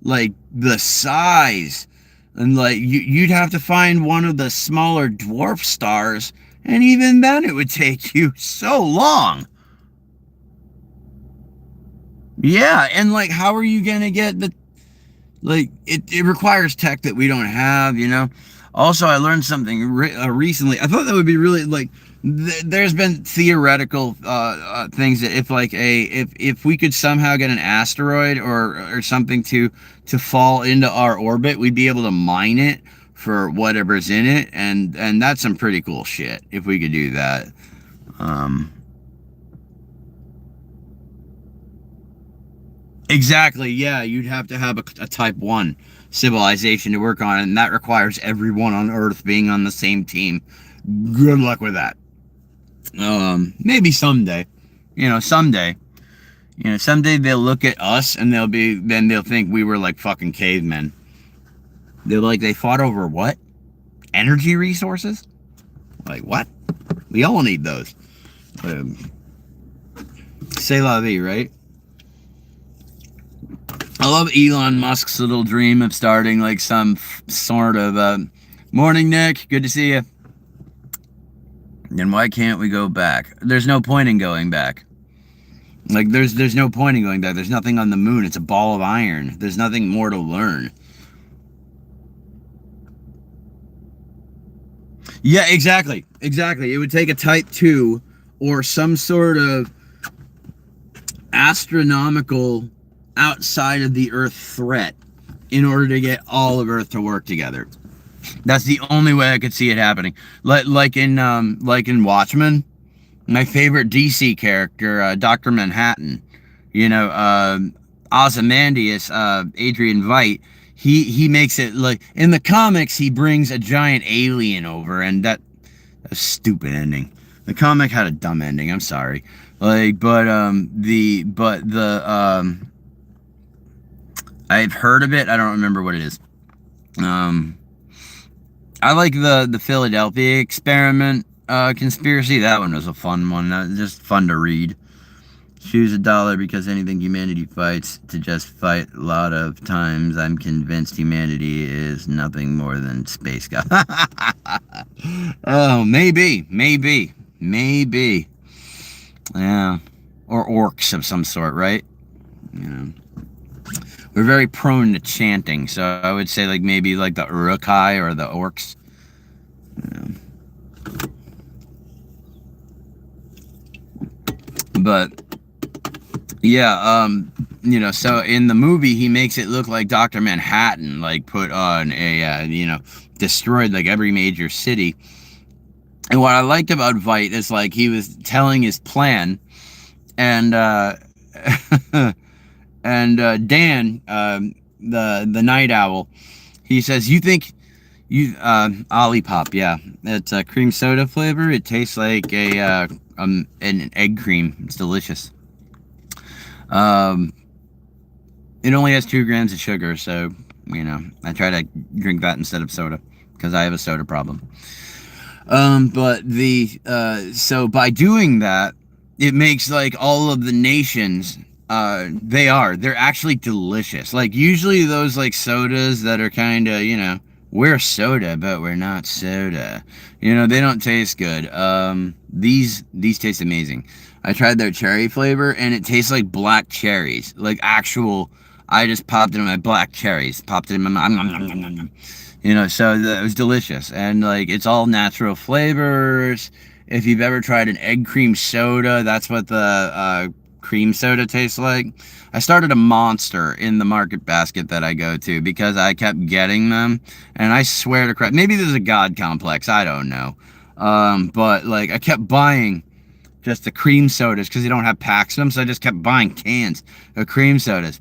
the size, and like you'd have to find one of the smaller dwarf stars, and even then it would take you so long. Yeah, and like, how are you gonna get the like? It requires tech that we don't have, you know. Also, I learned something recently. I thought that would be really like. There's been theoretical things that if we could somehow get an asteroid or something to fall into our orbit, we'd be able to mine it for whatever's in it, and that's some pretty cool shit if we could do that. Um, Exactly. Yeah, you'd have to have a type 1 civilization to work on it, and that requires everyone on Earth being on the same team. Good luck with that. Maybe someday. Someday. Someday they'll look at us and they'll think we were like fucking cavemen. They're like, they fought over what? Energy resources? Like, what? We all need those. Um, C'est la vie, right? I love Elon Musk's little dream of starting like some sort of morning, Nick. Good to see you. Then why can't we go back? There's no point in going back. Like there's no point in going back. There's nothing on the moon. It's a ball of iron. There's nothing more to learn. Yeah, exactly. Exactly. It would take a type 2 or some sort of astronomical outside of the Earth threat in order to get all of Earth to work together. That's the only way I could see it happening. Like in Watchmen, my favorite DC character, Doctor Manhattan. Ozymandias, Adrian Veidt. He makes it like in the comics. He brings a giant alien over, and that's a stupid ending. The comic had a dumb ending. I'm sorry. I've heard of it. I don't remember what it is. Um, I like the Philadelphia experiment conspiracy. That one was a fun one. That was just fun to read. Choose a dollar because anything humanity fights to just fight. A lot of times I'm convinced humanity is nothing more than space god. Oh, maybe. Yeah. Or orcs of some sort, right? You know. We're very prone to chanting, so I would say like maybe like the Uruk-hai or the orcs. Yeah. But yeah, so in the movie he makes it look like Dr. Manhattan like put on destroyed like every major city. And what I liked about Veidt is like he was telling his plan, and and Dan, the night owl, he says, "You think you Olipop? Yeah, it's a cream soda flavor. It tastes like an egg cream. It's delicious. Um, it only has 2 grams of sugar, so I try to drink that instead of soda because I have a soda problem. But so by doing that, it makes like all of the nations." They're actually delicious. Like usually those like sodas that are kind of, we're soda, but we're not soda. They don't taste good. These taste amazing. I tried their cherry flavor and it tastes like black cherries. Like actual, I just popped it in my black cherries. Popped it in my mouth. So it was delicious. And like, it's all natural flavors. If you've ever tried an egg cream soda, that's what the, cream soda tastes like. I started a Monster in the market basket that I go to because I kept getting them, and I swear to crap, maybe there's a god complex, I don't know. But like I kept buying just the cream sodas because they don't have packs of them, so I just kept buying cans of cream sodas.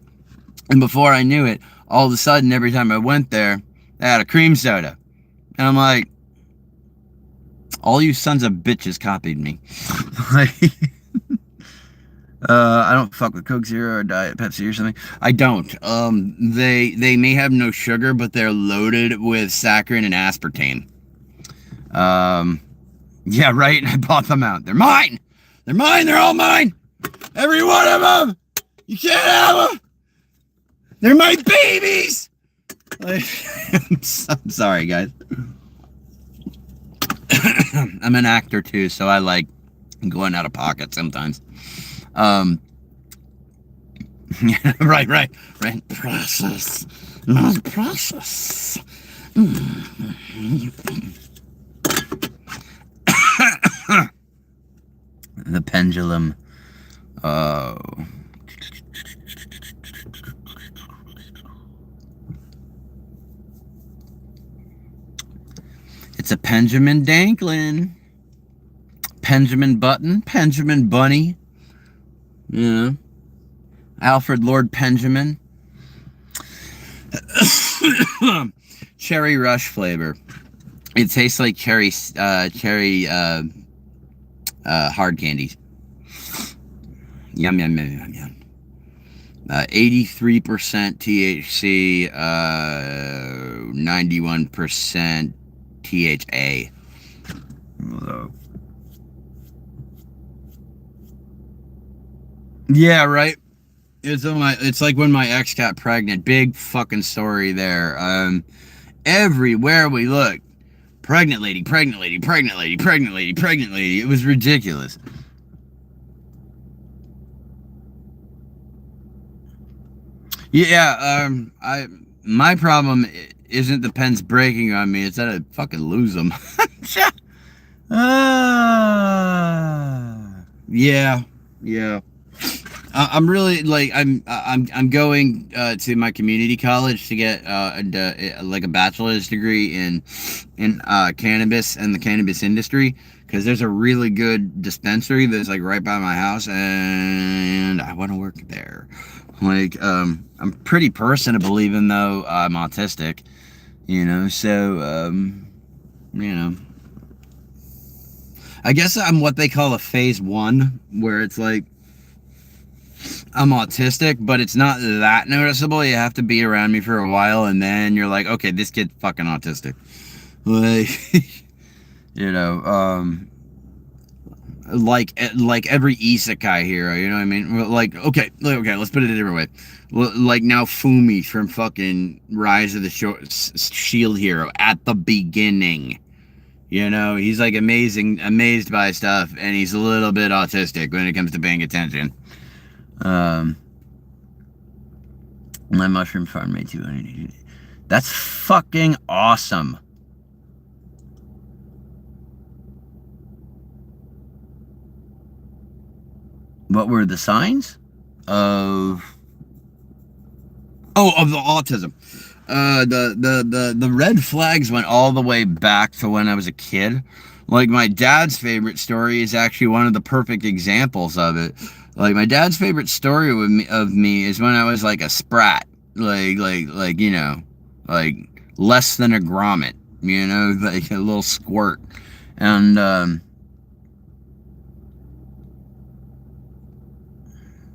And before I knew it, all of a sudden, every time I went there, they had a cream soda. And I'm like, all you sons of bitches copied me. Like, I don't fuck with Coke Zero or Diet Pepsi or something. I don't. They may have no sugar, but they're loaded with saccharin and aspartame. Yeah, right. I bought them out. They're mine. They're mine. They're all mine. Every one of them. You can't have them. They're my babies. I'm sorry, guys. I'm an actor too, so I like going out of pocket sometimes. Right. Process. Not process. The pendulum. Oh. It's a Benjamin Danklin. Benjamin Button. Benjamin Bunny. Yeah. Alfred Lord Benjamin. Cherry Rush flavor. It tastes like cherry hard candies. Yum. 83% THC, 91% THA. Yeah, right. It's like when my ex got pregnant. Big fucking story there. Everywhere we looked, pregnant lady. It was ridiculous. Yeah, my problem isn't the pens breaking on me, it's that I fucking lose them. Yeah. I'm really like I'm going to my community college to get like a bachelor's degree in cannabis and the cannabis industry, because there's a really good dispensary that's like right by my house, and I want to work there. Like I'm pretty personable, even though I'm autistic, so you know I guess I'm what they call a phase 1, where it's like I'm autistic, but it's not that noticeable. You have to be around me for a while, and then you're like, okay, this kid's fucking autistic. Like, like every isekai hero, you know what I mean? Like, okay, let's put it a different way. Like now Fumi from fucking Rise of the Shield Hero at the beginning. He's like amazed by stuff, and he's a little bit autistic when it comes to paying attention. My mushroom farm made 280. That's fucking awesome. What were the signs of the autism? The red flags went all the way back to when I was a kid. Like, my dad's favorite story is actually one of the perfect examples of it. Like, my dad's favorite story of me is when I was like a sprat, like less than a grommet, like a little squirt, and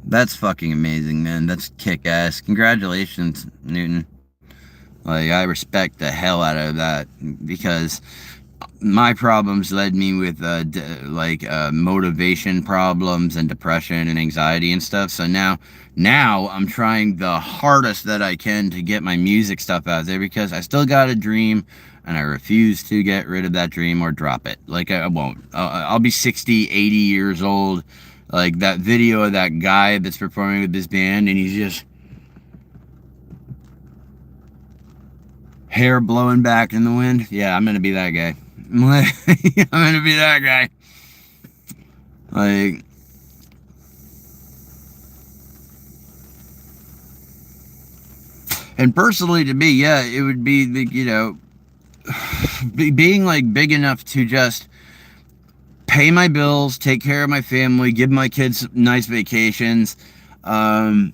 that's fucking amazing, man. That's kick-ass. Congratulations, Newton. Like, I respect the hell out of that, because my problems led me with motivation problems and depression and anxiety and stuff. So now I'm trying the hardest that I can to get my music stuff out there, because I still got a dream, and I refuse to get rid of that dream or drop it. Like, I won't. I'll be 60, 80 years old. Like that video of that guy that's performing with this band, and he's just hair blowing back in the wind. Yeah, I'm gonna be that guy. I'm gonna be that guy. Like, and personally to me, yeah, it would be being like big enough to just pay my bills, take care of my family, give my kids nice vacations, and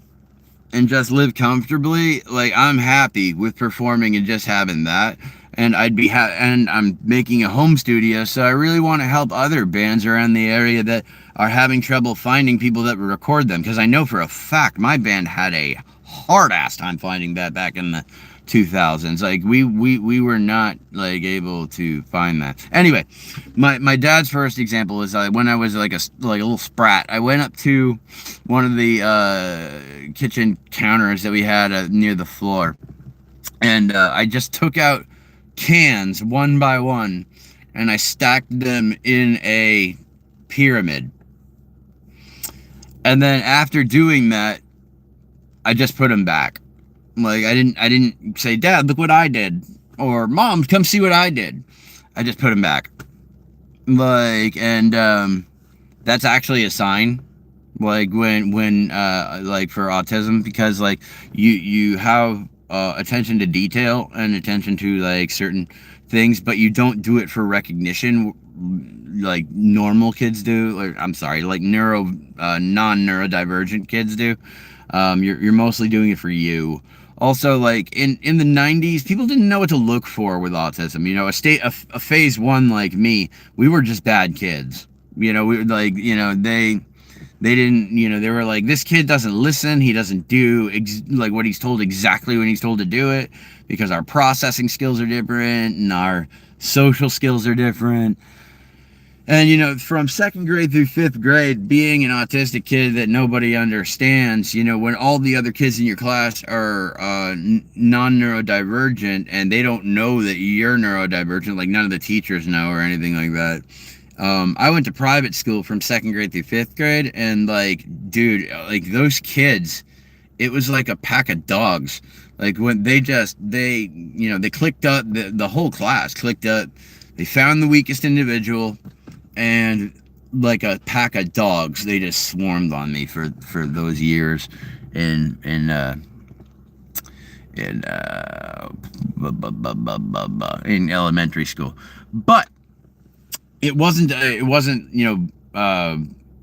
just live comfortably. Like, I'm happy with performing and just having that. and and I'm making a home studio, so I really want to help other bands around the area that are having trouble finding people that would record them, because I know for a fact my band had a hard ass time finding that back in the 2000s. Like we were not like able to find that. Anyway, my dad's first example is when I was like a little sprat. I went up to one of the kitchen counters that we had near the floor, and I just took out cans one by one, and I stacked them in a pyramid. And then after doing that, I just put them back. Like I didn't say, Dad, look what I did, or Mom, come see what I did. I just put them back. Like, and that's actually a sign. Like when like for autism, because like you have attention to detail and attention to like certain things, but you don't do it for recognition like normal kids do. Or I'm sorry, like non-neurodivergent kids do. You're mostly doing it for you. Also, like in the 90s, people didn't know what to look for with autism. You know, a phase one like me, we were just bad kids. You know, we were like, you know, they didn't, you know, they were like, this kid doesn't listen, he doesn't do like what he's told exactly when he's told to do it, because our processing skills are different and our social skills are different. And, you know, from second grade through fifth grade, being an autistic kid that nobody understands, you know, when all the other kids in your class are non-neurodivergent and they don't know that you're neurodivergent, like none of the teachers know or anything like that. I went to private school from second grade through fifth grade, and like, dude, like those kids, it was like a pack of dogs. Like when they you know, they clicked up, the whole class clicked up, they found the weakest individual, and like a pack of dogs, they just swarmed on me for those years in elementary school. But it wasn't you know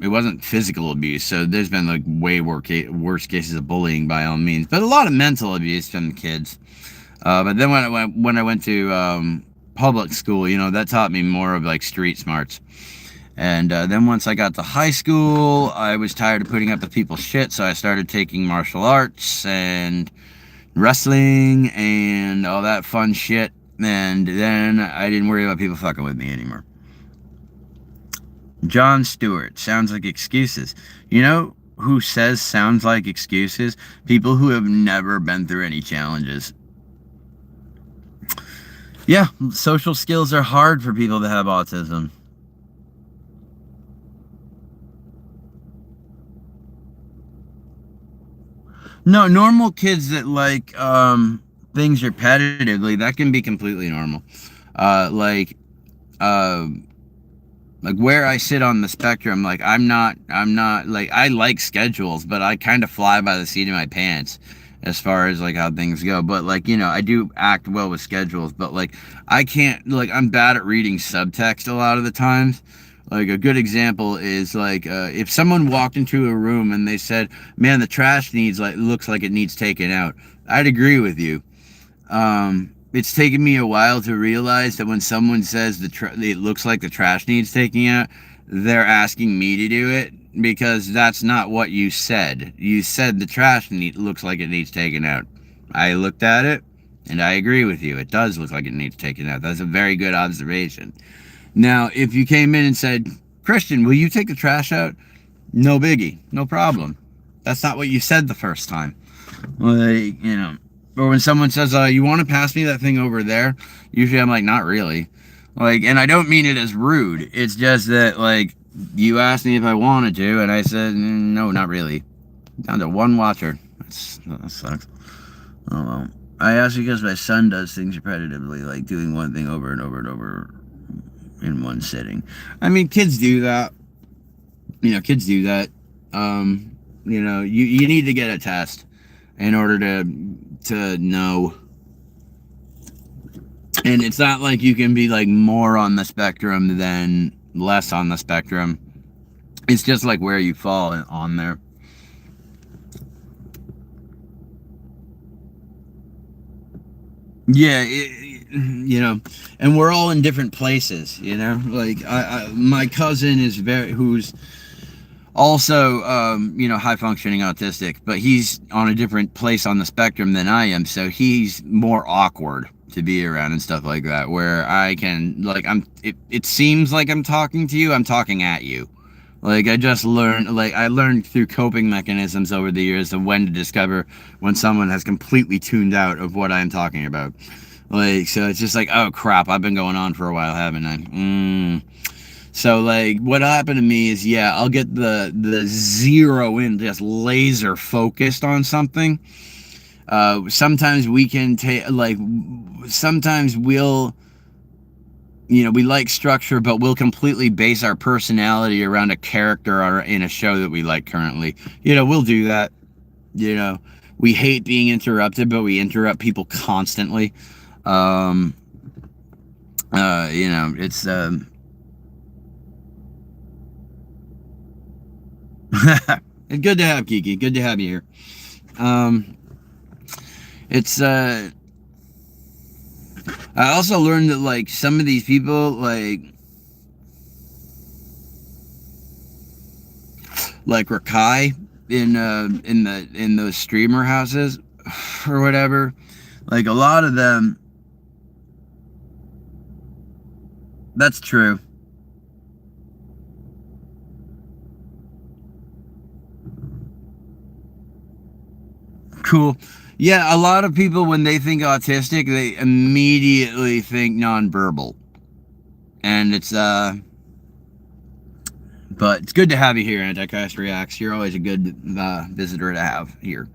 it wasn't physical abuse. So there's been like way worse cases of bullying by all means, but a lot of mental abuse from the kids. But then when I went to public school, you know, that taught me more of like street smarts. And then once I got to high school, I was tired of putting up with people's shit, so I started taking martial arts and wrestling and all that fun shit. And then I didn't worry about people fucking with me anymore. John Stewart, sounds like excuses. You know who says sounds like excuses? People who have never been through any challenges. Yeah, social skills are hard for people that have autism. No, normal kids that like things repetitively, that can be completely normal. Like uh like where I sit on the spectrum, like I'm not like, I like schedules, but I kind of fly by the seat of my pants as far as like how things go. But like, you know, I do act well with schedules, but like I can't, like I'm bad at reading subtext a lot of the times. Like a good example is like if someone walked into a room and they said, man, the trash looks like it needs taken out, I'd agree with you. It's taken me a while to realize that when someone says it looks like the trash needs taking out, they're asking me to do it, because that's not what you said. You said the trash looks like it needs taken out. I looked at it, and I agree with you. It does look like it needs taken out. That's a very good observation. Now, if you came in and said, Christian, will you take the trash out? No biggie. No problem. That's not what you said the first time. Like, you know. Or when someone says, you want to pass me that thing over there? Usually I'm like, not really. Like, and I don't mean it as rude. It's just that, like, you asked me if I wanted to, and I said, no, not really. Down to one watcher. That sucks. Oh, well. I ask because my son does things repetitively, like doing one thing over and over and over in one sitting. I mean, kids do that. You know, kids do that. You know, you need to get a test in order to know. And it's not like you can be like more on the spectrum than less on the spectrum. It's just like where you fall on there. Yeah, you know, and we're all in different places, you know. Like my cousin is who's also, high functioning autistic, but he's on a different place on the spectrum than I am, so he's more awkward to be around and stuff like that. Where I can, like, it seems like I'm talking to you, I'm talking at you. Like, I learned through coping mechanisms over the years of when to discover when someone has completely tuned out of what I'm talking about. Like, so it's just like, oh crap, I've been going on for a while, haven't I? So, like, what happened to me is, yeah, I'll get the zero in, just laser focused on something. Sometimes we can take, like, sometimes we'll, we like structure, but we'll completely base our personality around a character or in a show that we like currently. We'll do that. We hate being interrupted, but we interrupt people constantly. It's, good to have Kiki. Good to have you here. It's I also learned that, like, some of these people, like Rakai in those streamer houses or whatever, like, a lot of them, that's true. Cool. Yeah, a lot of people, when they think autistic, they immediately think nonverbal. And it's, but it's good to have you here, Antichrist Reacts. You're always a good visitor to have here.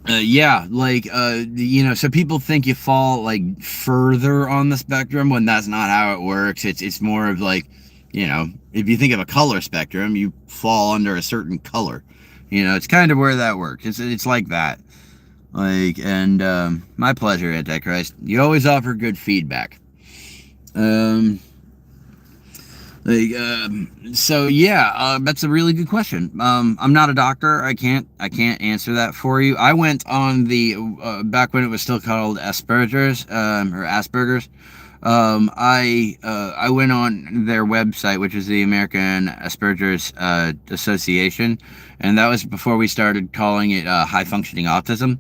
Yeah, like, so people think you fall, like, further on the spectrum when that's not how it works. It's more of, like, if you think of a color spectrum, you fall under a certain color. It's kind of where that works. It's like that. Like, and my pleasure, Antichrist. You always offer good feedback. So yeah, that's a really good question. I'm not a doctor. I can't answer that for you. I went on the back when it was still called Asperger's or Asperger's. I went on their website, which is the American Asperger's Association, and that was before we started calling it high functioning autism.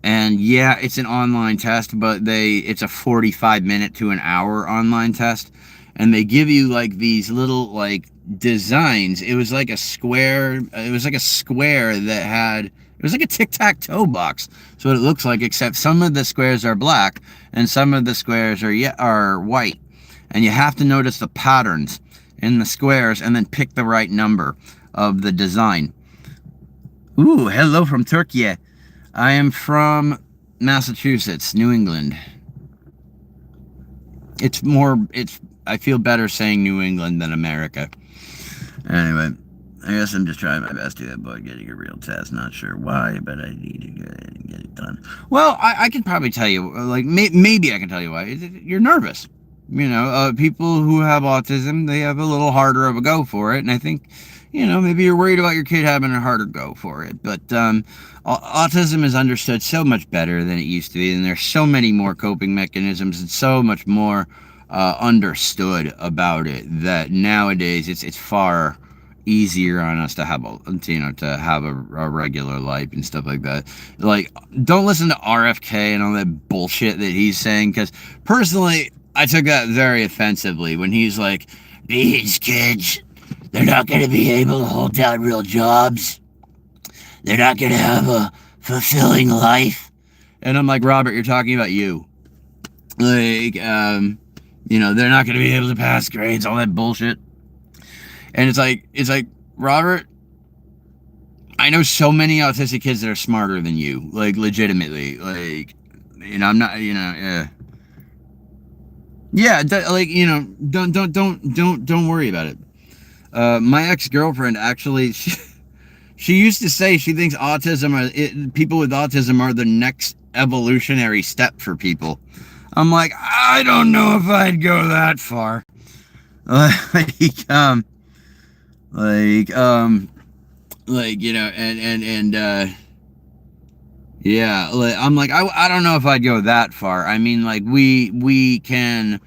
And yeah, it's an online test, but it's a 45-minute to an hour online test, and they give you, like, these little, like, designs. It was like a square. It was like a square that had. It was like a tic-tac-toe box. That's what it looks like, except some of the squares are black and some of the squares are white. And you have to notice the patterns in the squares and then pick the right number of the design. Ooh, hello from Turkey. I am from Massachusetts, New England. I feel better saying New England than America. Anyway, I guess I'm just trying my best to avoid getting a real test. Not sure why, but I need to get it done. Well, I can probably tell you, like, maybe I can tell you why. You're nervous. People who have autism, they have a little harder of a go for it, and I think, maybe you're worried about your kid having a harder go for it. But autism is understood so much better than it used to be, and there's so many more coping mechanisms and so much more understood about it that nowadays it's far easier on us to have a regular life and stuff like that. Like, don't listen to RFK and all that bullshit that he's saying, because personally I took that very offensively when he's like, these kids, they're not going to be able to hold down real jobs, they're not going to have a fulfilling life. And I'm like, Robert, you're talking about you. Like, they're not going to be able to pass grades, all that bullshit. And it's like, Robert, I know so many autistic kids that are smarter than you, like, legitimately. Like, I'm not, yeah, like, don't worry about it. My ex-girlfriend, actually, she used to say she thinks people with autism are the next evolutionary step for people. I'm like, I don't know if I'd go that far. Yeah, like, I'm like, I don't know if I'd go that far. I mean, like, we can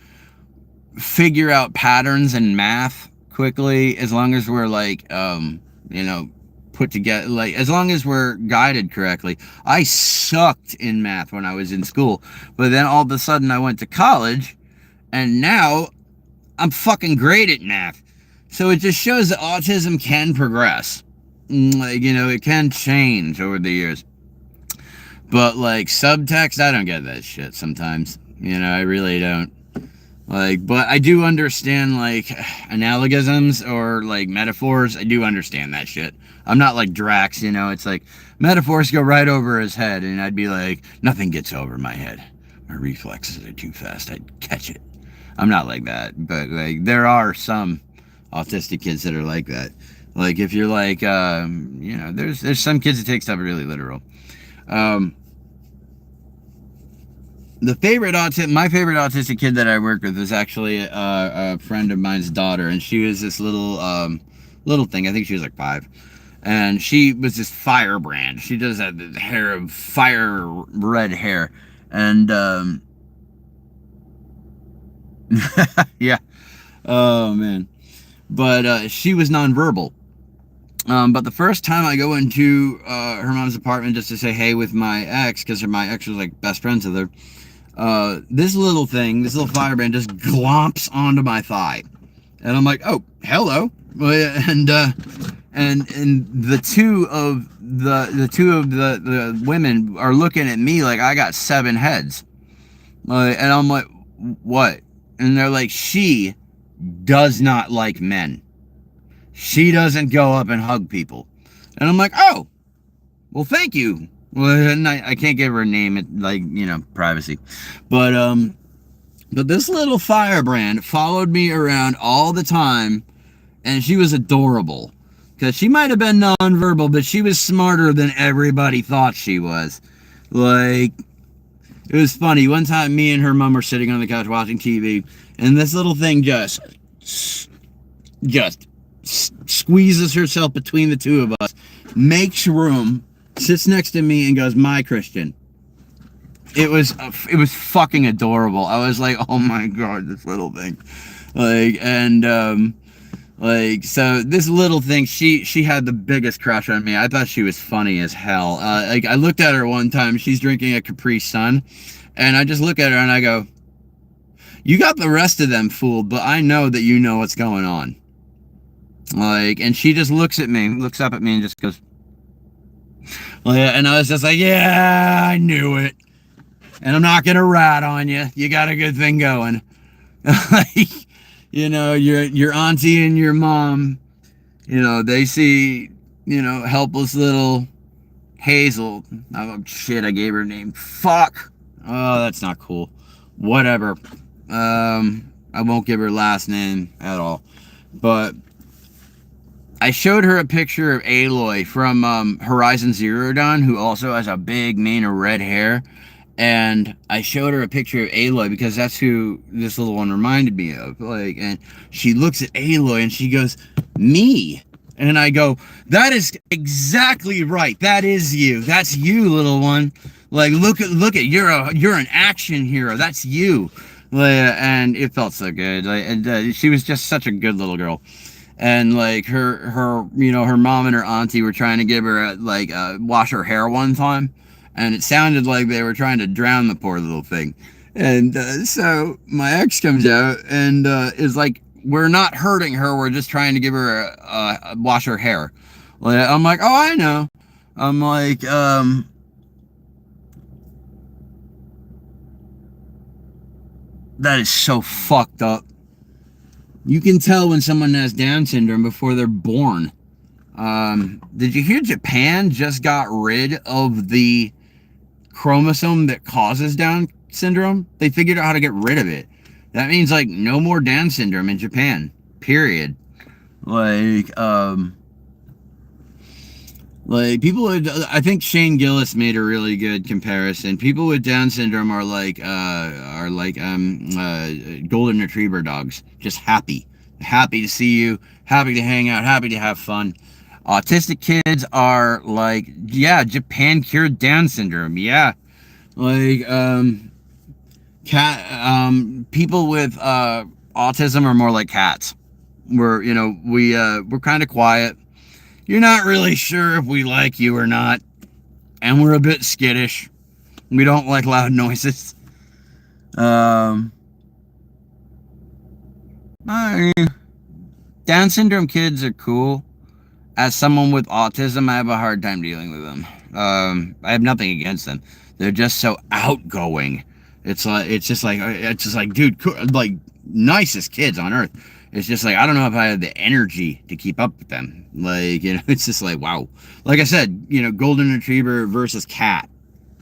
figure out patterns in math quickly as long as we're like, you know, put together, like, as long as we're guided correctly. I sucked in math when I was in school, but then all of a sudden I went to college, and now I'm fucking great at math. So it just shows that autism can progress. Like, you know, it can change over the years. But like subtext, I don't get that shit sometimes. You know, I really don't. Like, but I do understand like analogisms or like metaphors. I do understand that shit. I'm not like Drax, you know. It's like metaphors go right over his head, and I'd be like, nothing gets over my head. My reflexes are too fast. I'd catch it. I'm not like that, but like there are some autistic kids that are like that. Like if you're like, you know, there's some kids that take stuff really literal. Um, my favorite autistic kid that I worked with was actually a friend of mine's daughter, and she was this little thing. I think she was like 5, and she was this firebrand. She does have this hair of fire red hair, and yeah, oh man. But she was nonverbal. But the first time I go into her mom's apartment just to say hey with my ex, because my ex was like best friends with her, this little thing, this little firebrand just glomps onto my thigh. And I'm like, oh, hello. And the two of the women are looking at me like I got 7 heads. And I'm like, what? And they're like, she does not like men. She doesn't go up and hug people. And I'm like, oh, well, thank you. Well, I can't give her a name, like, you know, privacy. But this little firebrand followed me around all the time, and she was adorable. Because she might have been nonverbal, but she was smarter than everybody thought she was. Like, it was funny. One time, me and her mom were sitting on the couch watching TV, and this little thing just squeezes herself between the two of us, makes room, sits next to me, and goes, "My Christian." It was fucking adorable. I was like, oh my god, this little thing. Like, so this little thing, she had the biggest crush on me. I thought she was funny as hell. Like, I looked at her one time, she's drinking a Capri Sun, and I just look at her and I go, you got the rest of them fooled, but I know that you know what's going on. Like, and she just looks up at me and just goes, well, yeah, and I was just like, yeah, I knew it. And I'm not gonna rat on you. You got a good thing going. Like, you know, your auntie and your mom, you know, they see, you know, helpless little Hazel. Oh shit, I gave her a name. Fuck. Oh, that's not cool. Whatever. I won't give her last name at all. But I showed her a picture of Aloy from Horizon Zero Dawn, who also has a big mane of red hair. And I showed her a picture of Aloy because that's who this little one reminded me of. Like, and she looks at Aloy and she goes, "Me." And I go, "That is exactly right. That is you. That's you, little one. Like, look at you're an action hero. That's you." Like, and it felt so good. Like, and she was just such a good little girl. And like her you know, her mom and her auntie were trying to give her wash her hair one time. And it sounded like they were trying to drown the poor little thing. And so my ex comes out and is like, we're not hurting her. We're just trying to give her a wash her hair. I'm like, oh, I know. I'm like, that is so fucked up. You can tell when someone has Down syndrome before they're born. Did you hear Japan just got rid of the chromosome that causes Down syndrome? They figured out how to get rid of it. That means like no more Down syndrome in Japan. Period. Like people would, I think Shane Gillis made a really good comparison. People with Down syndrome are like golden retriever dogs, just happy to see you, happy to hang out, happy to have fun. Autistic kids are like, yeah, Japan cured Down syndrome. Yeah. Like, people with autism are more like cats. We're kind of quiet. You're not really sure if we like you or not, and we're a bit skittish. We don't like loud noises. I, Down syndrome kids are cool. As someone with autism, I have a hard time dealing with them. I have nothing against them. They're just so outgoing. It's just like, dude, like nicest kids on earth. It's just like I don't know if I have the energy to keep up with them. Like, it's just like wow. Like I said, golden retriever versus cat.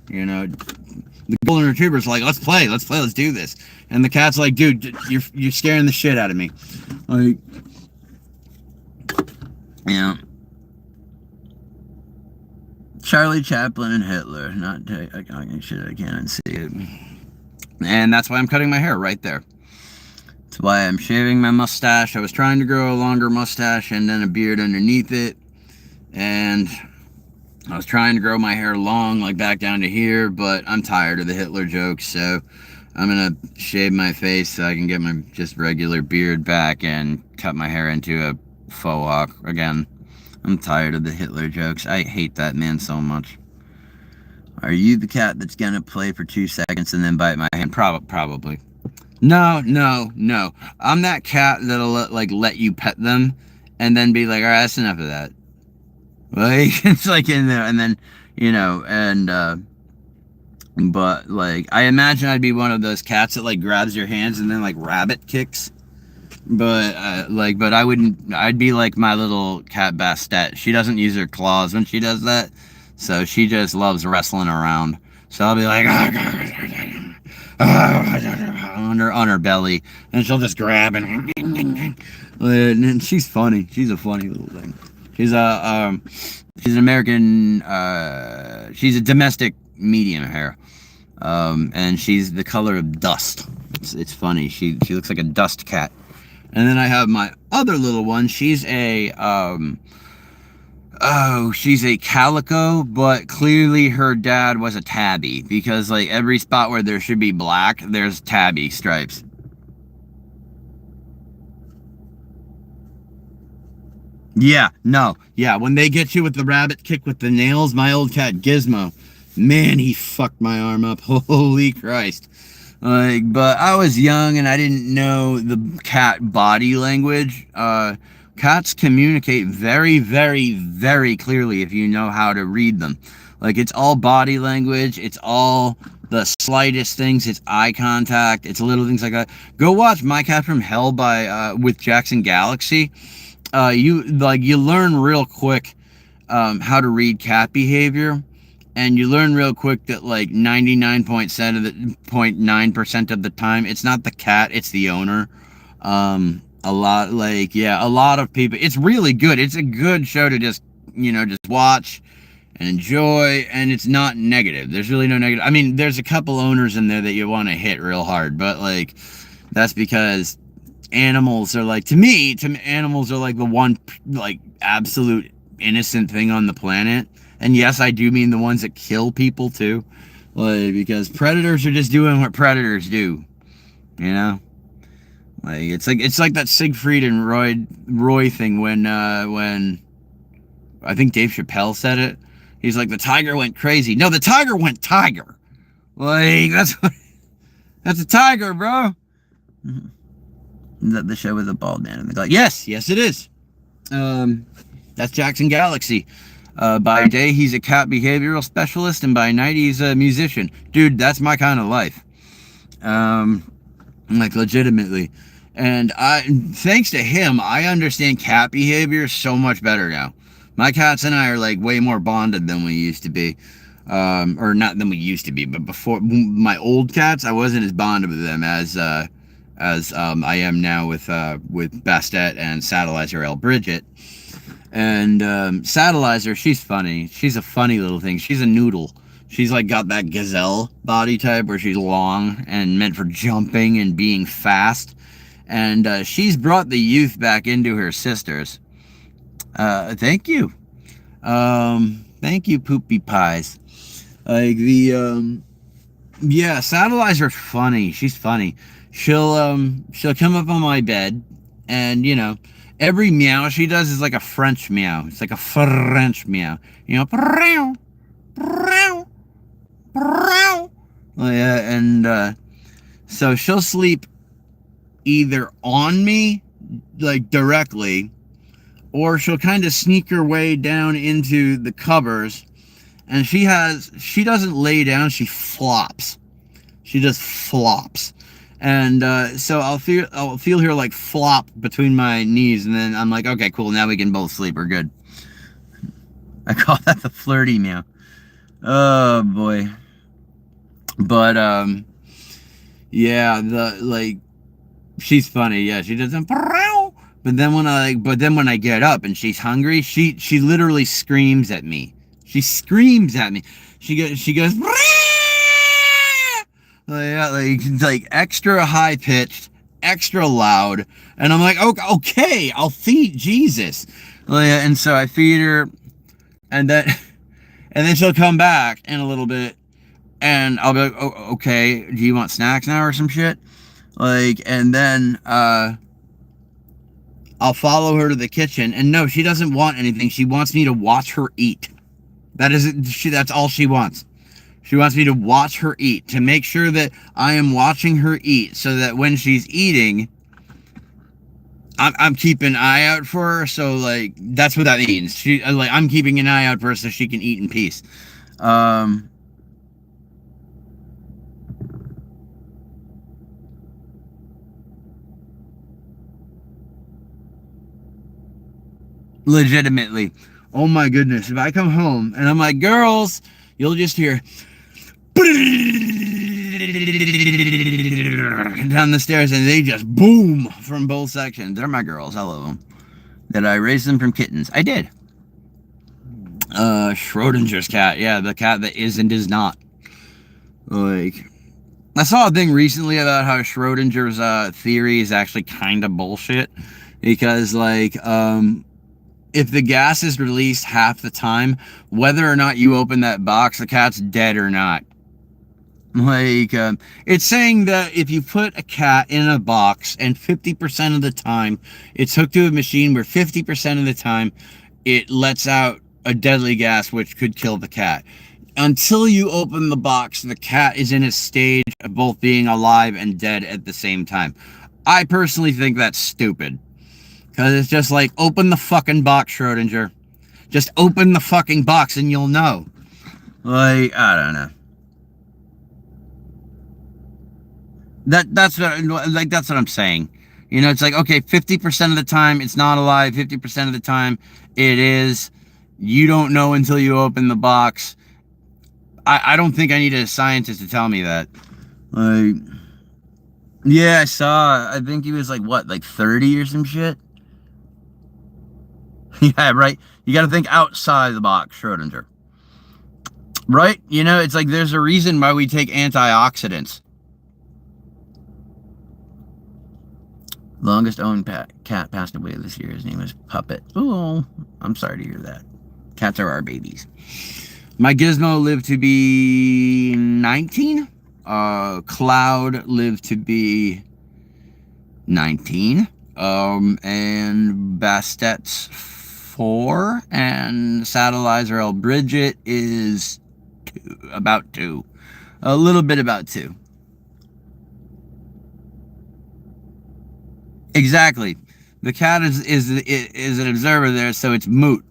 The golden retriever's like, let's play, let's do this, and the cat's like, dude, you're scaring the shit out of me. Like, Charlie Chaplin and Hitler. Not shit, I can't see it. And that's why I'm cutting my hair right there. That's why I'm shaving my mustache. I was trying to grow a longer mustache and then a beard underneath it. And I was trying to grow my hair long, like back down to here, but I'm tired of the Hitler jokes, so I'm gonna shave my face so I can get my just regular beard back and cut my hair into a faux hawk again. I'm tired of the Hitler jokes. I hate that man so much. Are you the cat that's gonna play for 2 seconds and then bite my hand? Probably. No. I'm that cat that'll let you pet them and then be like, all right, that's enough of that. Like, it's like in there, and then, but like, I imagine I'd be one of those cats that like grabs your hands and then like rabbit kicks. But I wouldn't. I'd be like my little cat Bastet. She doesn't use her claws when she does that, so she just loves wrestling around. So I'll be like on her belly, and she'll just grab and she's funny. She's a funny little thing. She's an American. She's a domestic medium hair, and she's the color of dust. It's funny. She looks like a dust cat. And then I have my other little one. She's a calico, but clearly her dad was a tabby, because like every spot where there should be black, there's tabby stripes. Yeah, when they get you with the rabbit kick with the nails, my old cat Gizmo, man, he fucked my arm up. Holy Christ. But I was young and I didn't know the cat body language. Cats communicate very, very, very clearly if you know how to read them. Like, it's all body language. It's all the slightest things. It's eye contact. It's little things like that. Go watch My Cat from Hell with Jackson Galaxy. You learn real quick how to read cat behavior. And you learn real quick that like 99.9% of the time, it's not the cat, it's the owner. A lot of people, it's really good. It's a good show to just watch and enjoy, and it's not negative. There's really no negative. I mean, there's a couple owners in there that you want to hit real hard, but like, that's because animals are like, to me, animals are like the one like absolute innocent thing on the planet. And yes, I do mean the ones that kill people too, like, because predators are just doing what predators do, Like, it's like that Siegfried and Roy thing when I think Dave Chappelle said it. He's like, the tiger went crazy. No, the tiger went tiger. Like, that's a tiger, bro. Is that the show with the bald man and the guy? Yes, it is. That's Jackson Galaxy. By day, he's a cat behavioral specialist, and by night, he's a musician. Dude, that's my kind of life. Like, legitimately. And thanks to him, I understand cat behavior so much better now. My cats and I are, like, way more bonded than we used to be. Or not than we used to be, but before, my old cats, I wasn't as bonded with them as I am now with Bastet and Satellizer L. Bridget. And Satellizer, she's funny. She's a funny little thing. She's a noodle. She's like got that gazelle body type where she's long and meant for jumping and being fast. And she's brought the youth back into her sisters. Thank you. Thank you, Poopy Pies. Like the yeah, Satellites funny. She's funny. She'll come up on my bed, and every meow she does is like a French meow. It's like a French meow. Meow, meow, meow. Yeah, and so she'll sleep either on me, like directly, or she'll kind of sneak her way down into the covers, and she doesn't lay down, she flops. She just flops. And so I'll feel her like flop between my knees, and then I'm like, okay, cool, now we can both sleep, we're good. I call that the flirty meow. Oh boy. But yeah, she's funny. Yeah, she does them. But then when I get up and she's hungry, she literally screams at me. She screams at me. She goes like extra high pitched, extra loud, and I'm like, okay, I'll feed Jesus. And so I feed her, and then she'll come back in a little bit, and I'll be like, oh, okay, do you want snacks now or some shit? And then I'll follow her to the kitchen, and no, she doesn't want anything. She wants me to watch her eat. That's all she wants. She wants me to watch her eat, to make sure that I am watching her eat, so that when she's eating, I'm keeping an eye out for her. So that's what that means. I'm keeping an eye out for her so she can eat in peace. Legitimately. Oh my goodness. If I come home and I'm like, girls, you'll just hear down the stairs, and they just boom from both sections. They're my girls. I love them. Did I raise them from kittens? I did. Schrodinger's cat. Yeah, the cat that is and is not. I saw a thing recently about how Schrodinger's theory is actually kind of bullshit, because if the gas is released half the time, whether or not you open that box, the cat's dead or not. It's saying that if you put a cat in a box and 50% of the time it's hooked to a machine where 50% of the time it lets out a deadly gas which could kill the cat. Until you open the box, the cat is in a stage of both being alive and dead at the same time. I personally think that's stupid. Because it's just like, open the fucking box, Schrodinger. Just open the fucking box and you'll know. I don't know. That's what I'm saying. It's like, okay, 50% of the time it's not alive, 50% of the time it is. You don't know until you open the box. I don't think I need a scientist to tell me that. Yeah, I think he was 30 or some shit? Yeah, right. You got to think outside the box, Schrodinger. Right? It's like there's a reason why we take antioxidants. Longest owned cat passed away this year. His name was Puppet. Oh, I'm sorry to hear that. Cats are our babies. My Gizmo lived to be 19. Cloud lived to be 19. And Bastet's 4. And Satellizer Bridget is about 2. A little bit about 2. Exactly. The cat is an observer there, so it's moot.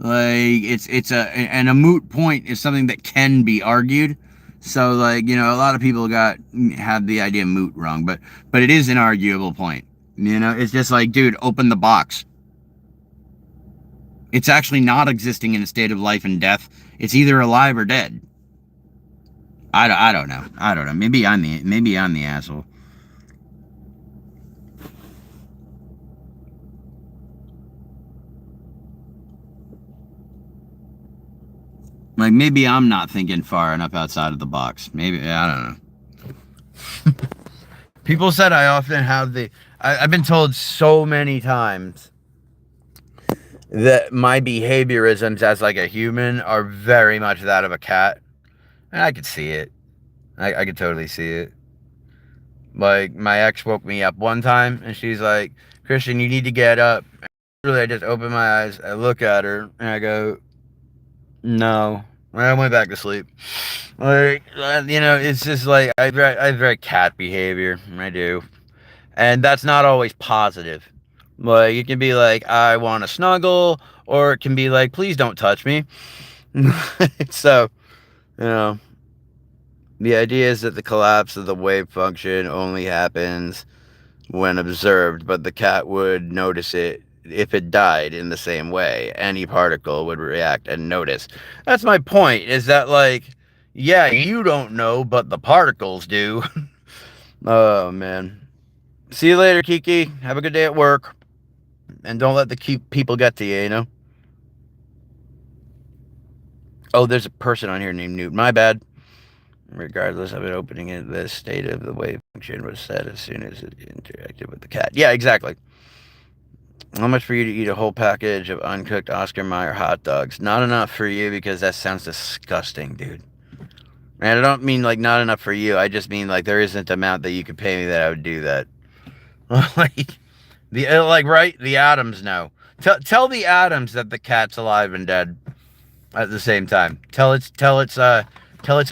It's a moot point is something that can be argued. So a lot of people have the idea moot wrong, but it is an arguable point. It's just like, dude, open the box. It's actually not existing in a state of life and death. It's either alive or dead. I don't know. Maybe I'm the asshole. Maybe I'm not thinking far enough outside of the box. Maybe, I don't know. People said I often have I've been told so many times that my behaviorisms as like a human are very much that of a cat. And I could see it. I could totally see it. Like, my ex woke me up one time and she's like, Christian, you need to get up. And really, I just open my eyes, I look at her, and I go, no. And I went back to sleep. Like, it's just like, I have very cat behavior. I do. And that's not always positive. Like, it can be like, I want to snuggle, or it can be like, please don't touch me. So, you know, the idea is that the collapse of the wave function only happens when observed, but the cat would notice it if it died in the same way. Any particle would react and notice. That's my point, is that, like, yeah, you don't know, but the particles do. Oh, man. See you later, Kiki. Have a good day at work. And don't let the people get to you, Oh, there's a person on here named Newt. My bad. Regardless of it opening it, the state of the wave function was set as soon as it interacted with the cat. Yeah, exactly. How much for you to eat a whole package of uncooked Oscar Mayer hot dogs? Not enough for you, because that sounds disgusting, dude. And I don't mean like not enough for you. I just mean like there isn't an amount that you could pay me that I would do that. Like right? The Adams know. Tell the Adams that the cat's alive and dead at the same time. Tell its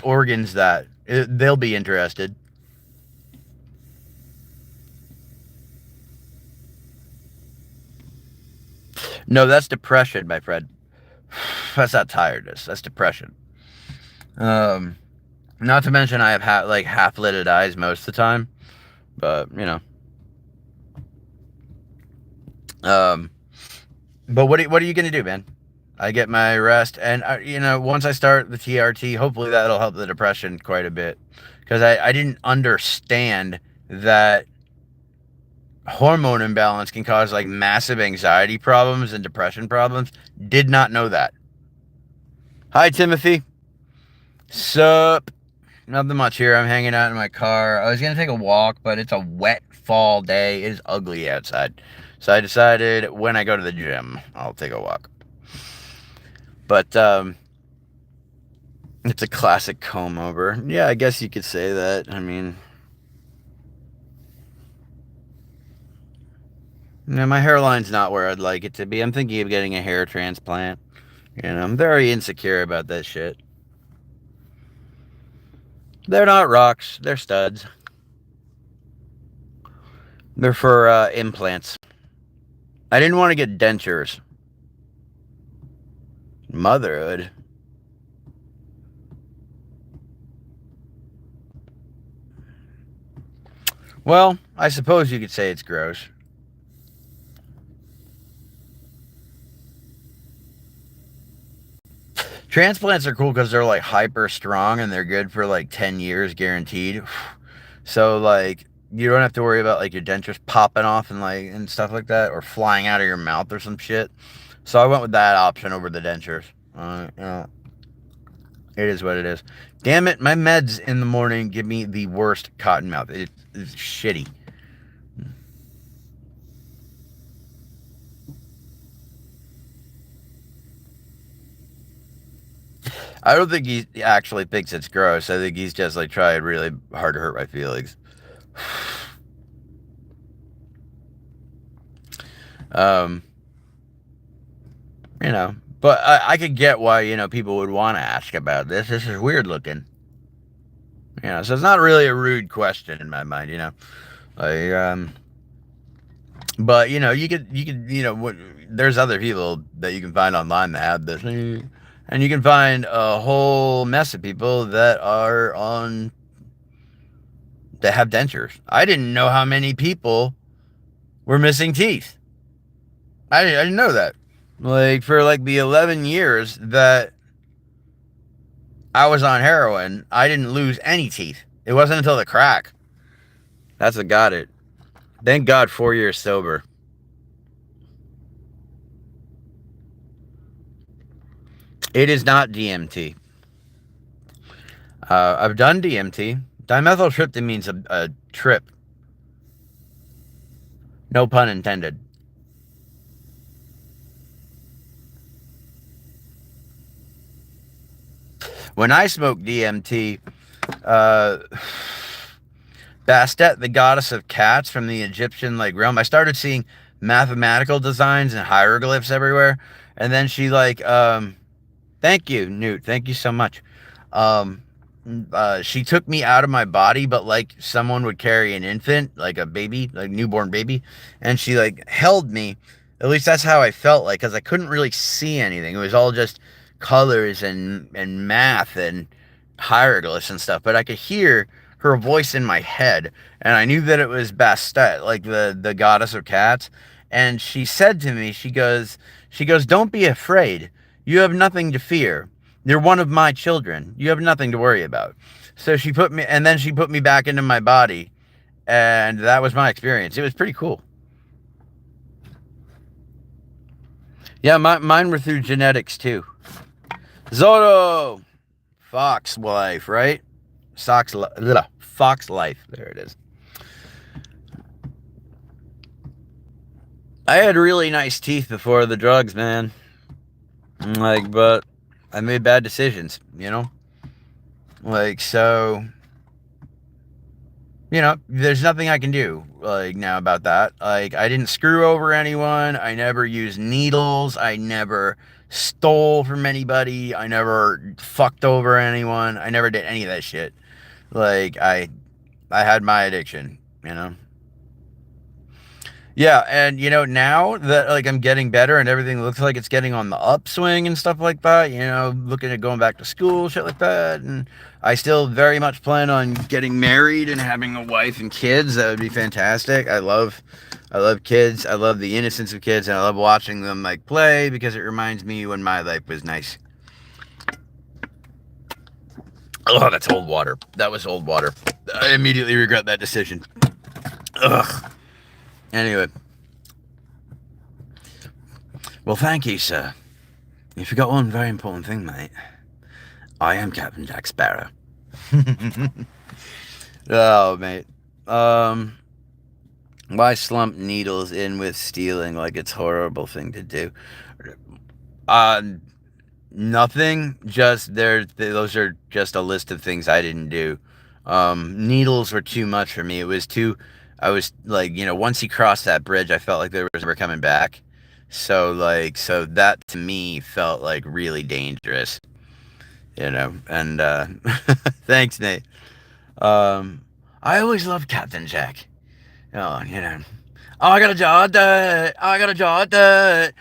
organs that they'll be interested. No, that's depression, my friend. That's not tiredness. That's depression. Not to mention I have half-lidded eyes most of the time, but but what are you gonna do, man? I get my rest, and once I start the TRT, hopefully that'll help the depression quite a bit, because I didn't understand that hormone imbalance can cause like massive anxiety problems and depression problems. Did not know that. Hi, Timothy. Sup? Nothing much here. I'm hanging out in my car. I was gonna take a walk, but it's a wet fall day. It is ugly outside. So I decided when I go to the gym, I'll take a walk. But it's a classic comb over. Yeah, I guess you could say that. I mean, my hairline's not where I'd like it to be. I'm thinking of getting a hair transplant. I'm very insecure about that shit. They're not rocks. They're studs. They're for implants. I didn't want to get dentures. Motherhood. Well, I suppose you could say it's gross. Transplants are cool because they're like hyper strong and they're good for like 10 years guaranteed. So like you don't have to worry about like your dentures popping off and stuff like that, or flying out of your mouth or some shit. So I went with that option over the dentures. It is what it is. Damn it, my meds in the morning give me the worst cotton mouth. It's shitty. I don't think he actually thinks it's gross. I think he's just like trying really hard to hurt my feelings. But I could get why, people would want to ask about this. This is weird looking. So it's not really a rude question in my mind, Like, but you could, there's other people that you can find online that have this, and you can find a whole mess of people that have dentures. I didn't know how many people were missing teeth. I didn't know that. Like, for like the 11 years that I was on heroin, I didn't lose any teeth. It wasn't until the crack. That's what got it. Thank God, 4 years sober. It is not DMT. I've done DMT. Dimethyltryptamine means a trip. No pun intended. When I smoked DMT, uh, Bastet, the goddess of cats from the Egyptian like realm, I started seeing mathematical designs and hieroglyphs everywhere. And then she like, thank you, Newt. Thank you so much. Um, she took me out of my body, but like someone would carry an infant, like a baby, like newborn baby, and she like held me. At least that's how I felt like, because I couldn't really see anything. It was all just colors and math and hieroglyphs and stuff. But I could hear her voice in my head, and I knew that it was Bastet, like the goddess of cats. And she said to me, she goes, "Don't be afraid. You have nothing to fear. You're one of my children. You have nothing to worry about." So she put me, and then she put me back into my body, and that was my experience. It was pretty cool. Yeah, mine were through genetics too. Zoto, Fox Life, right? Fox Life. There it is. I had really nice teeth before the drugs, man. Like, but I made bad decisions, you know? Like, so, there's nothing I can do, like, now about that. Like, I didn't screw over anyone. I never used needles. I never stole from anybody. I never fucked over anyone. I never did any of that shit. Like, I had my addiction, you know? Yeah, and now that like I'm getting better and everything looks like it's getting on the upswing and stuff like that, looking at going back to school, shit like that, and I still very much plan on getting married and having a wife and kids. That would be fantastic. I love kids. I love the innocence of kids, and I love watching them like play because it reminds me when my life was nice. Oh, that's old water. That was old water. I immediately regret that decision. Ugh. Anyway. Well, thank you, sir. You forgot one very important thing, mate. I am Captain Jack Sparrow. Oh, mate. Why slump needles in with stealing like it's a horrible thing to do? Nothing. Just those are just a list of things I didn't do. Needles were too much for me. I was like, once he crossed that bridge, I felt like there was never coming back. So that to me felt like really dangerous, and thanks, Nate. I always loved Captain Jack. Oh, oh, I got a jaw dirt. I got a jaw dirt.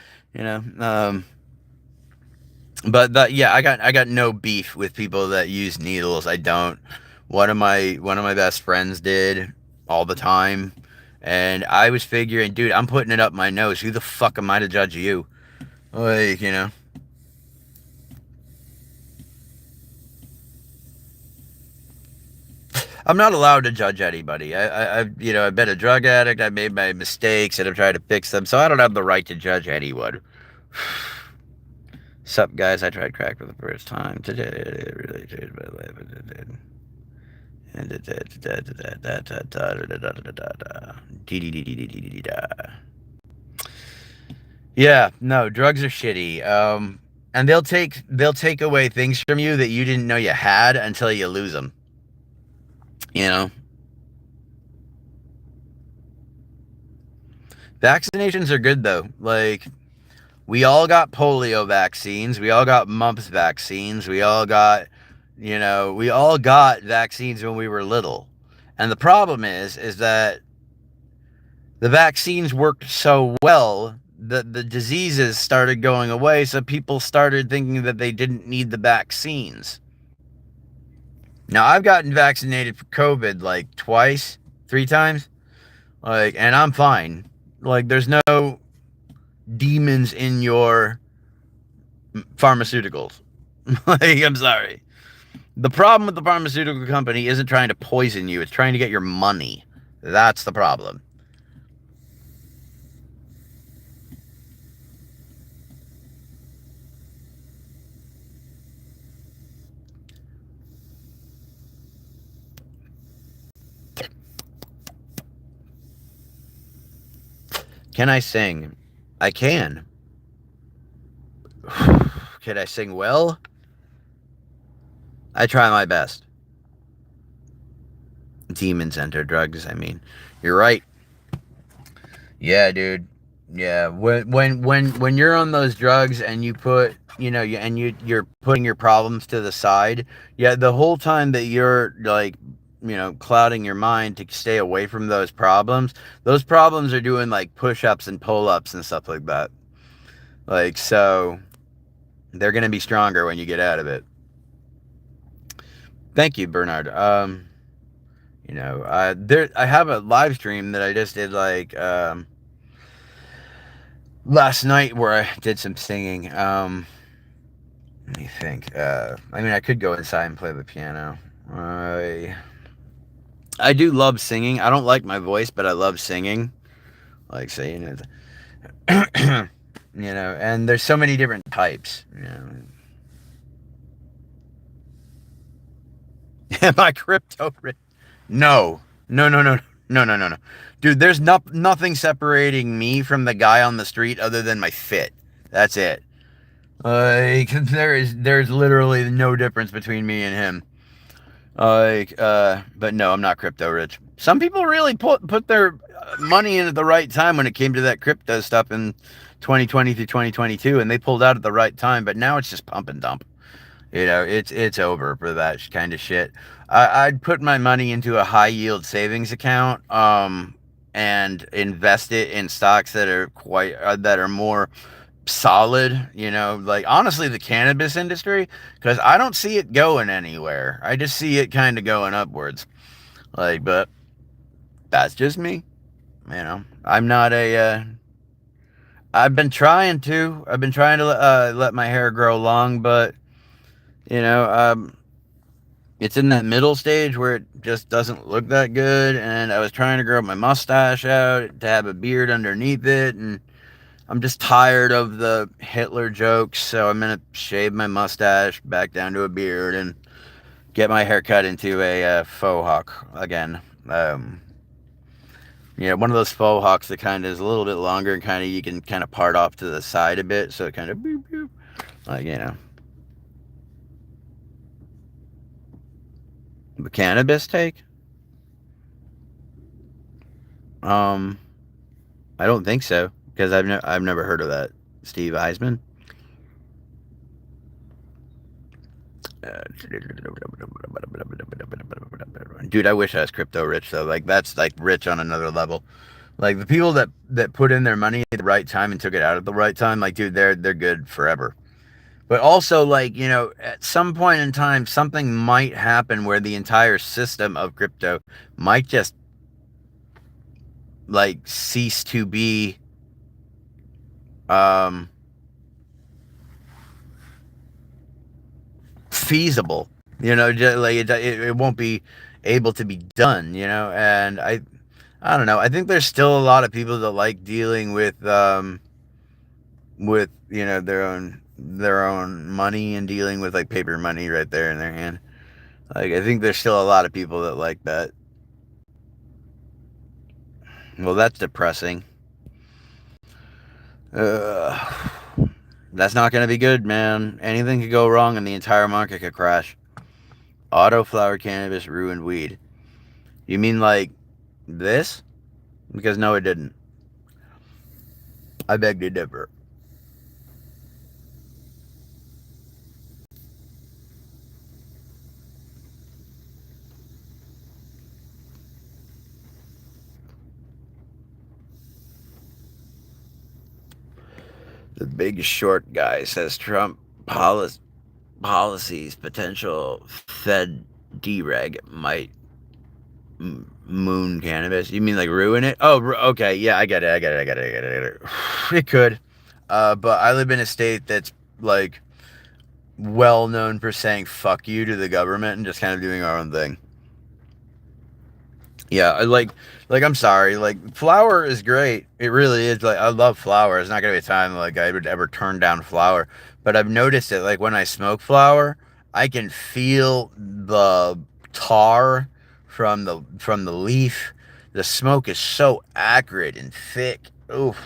But yeah, I got no beef with people that use needles. I don't. One of my best friends did all the time, and I was figuring, dude, I'm putting it up my nose. Who the fuck am I to judge you? Like, I'm not allowed to judge anybody. I've been a drug addict. I made my mistakes and I've tried to fix them, so I don't have the right to judge anyone. Sup, guys? I tried crack for the first time today. It really changed my life. Yeah, no, drugs are shitty. And they'll take away things from you that you didn't know you had until you lose them. Vaccinations are good though. Like, we all got polio vaccines. We all got mumps vaccines. We all got vaccines when we were little. And the problem is that the vaccines worked so well that the diseases started going away, so people started thinking that they didn't need the vaccines. Now, I've gotten vaccinated for COVID like twice, 3 times, and I'm fine. Like, there's no demons in your pharmaceuticals. Like, I'm sorry. The problem with the pharmaceutical company isn't trying to poison you, it's trying to get your money. That's the problem. Can I sing? I can. Can I sing well? I try my best. Demon center drugs, I mean. You're right. Yeah, dude. Yeah, when you're on those drugs and you put, you're putting your problems to the side. Yeah, the whole time that you're like, clouding your mind to stay away from those problems are doing like push-ups and pull-ups and stuff like that. Like, so they're going to be stronger when you get out of it. Thank you, Bernard. I have a live stream that I just did like last night where I did some singing. Let me think. I could go inside and play the piano. I do love singing. I don't like my voice, but I love singing. Like saying it. And there's so many different types. Am I crypto rich? No. No, no, no. No, no, no, no. Dude, there's nothing separating me from the guy on the street other than my fit. That's it. There's literally no difference between me and him. But no, I'm not crypto rich. Some people really put their money in at the right time when it came to that crypto stuff in 2020 through 2022, and they pulled out at the right time. But now it's just pump and dump. It's over for that kind of shit. I'd put my money into a high yield savings account, and invest it in stocks that are more solid, like honestly the cannabis industry, because I don't see it going anywhere. I just see it kind of going upwards. Like, but that's just me. I'm not I've been trying to let my hair grow long, but it's in that middle stage where it just doesn't look that good, and I was trying to grow my mustache out to have a beard underneath it, and I'm just tired of the Hitler jokes, so I'm gonna shave my mustache back down to a beard and get my hair cut into a faux hawk again. One of those faux hawks that kind of is a little bit longer and kind of you can kind of part off to the side a bit, so it kind of boop boop, The cannabis take? I don't think so, because I've never heard of that. Steve Eisman. Dude, I wish I was crypto rich though. Like that's like rich on another level. Like the people that put in their money at the right time and took it out at the right time, like dude, they're good forever. But also, like, at some point in time, something might happen where the entire system of crypto might just, like, cease to be, feasible. Just, like, it won't be able to be done, and I don't know. I think there's still a lot of people that like dealing with, their own money and dealing with like paper money right there in their hand. Like I think there's still a lot of people that like that. Well, that's depressing. That's not going to be good, man. Anything could go wrong and the entire market could crash. Auto flower cannabis ruined weed. You mean like this? Because no, it didn't. I beg to differ. The big short guy says Trump policies potential Fed dereg might moon cannabis. You mean like ruin it? Oh, okay. Yeah, I get it. It could. But I live in a state that's like well known for saying fuck you to the government and just kind of doing our own thing. Yeah, I'm sorry. Like flower is great. It really is. Like I love flower. It's not gonna be a time like I would ever turn down flower. But I've noticed it. Like when I smoke flower, I can feel the tar from the leaf. The smoke is so acrid and thick. Oof.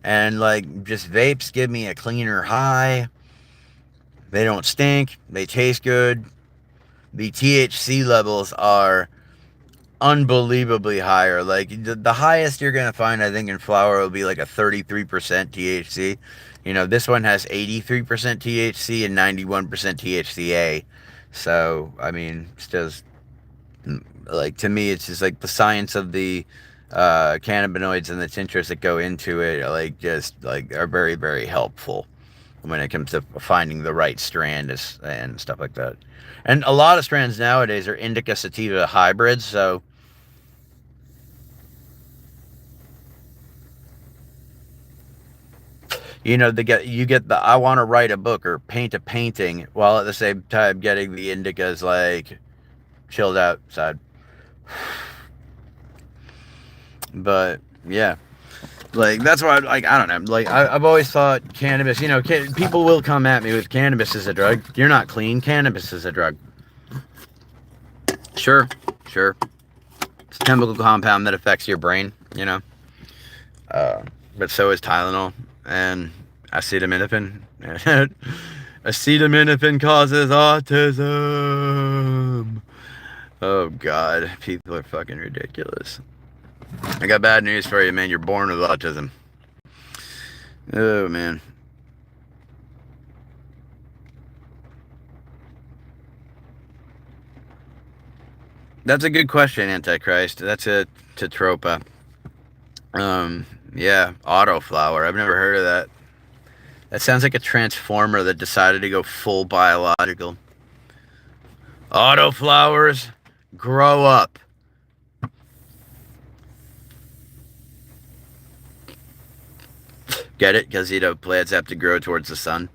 And like just vapes give me a cleaner high. They don't stink. They taste good. the THC levels are unbelievably higher. Like the highest you're gonna find, I think, in flower will be like a 33% THC. You know, this one has 83% THC and 91% THCA. So I mean, it's just like, to me, it's just like the science of the cannabinoids and the tinctures that go into it, like, just like, are very, very helpful when it comes to finding the right strand and stuff like that. And a lot of strands nowadays are indica sativa hybrids, so you know, you get the I want to write a book or paint a painting, while at the same time getting the indicas like chilled out side. But yeah, like, that's why, like, I don't know, like, I've always thought cannabis, you know, people will come at me with cannabis is a drug. You're not clean. Cannabis is a drug. Sure. It's a chemical compound that affects your brain, you know. But so is Tylenol and acetaminophen. Acetaminophen causes autism. Oh God, people are fucking ridiculous. I got bad news for you, man. You're born with autism. Oh, man. That's a good question, Antichrist. That's a Tetropa. Yeah, autoflower. I've never heard of that. That sounds like a transformer that decided to go full biological. Autoflowers, grow up. Get it? Because, you know, plants have to grow towards the sun.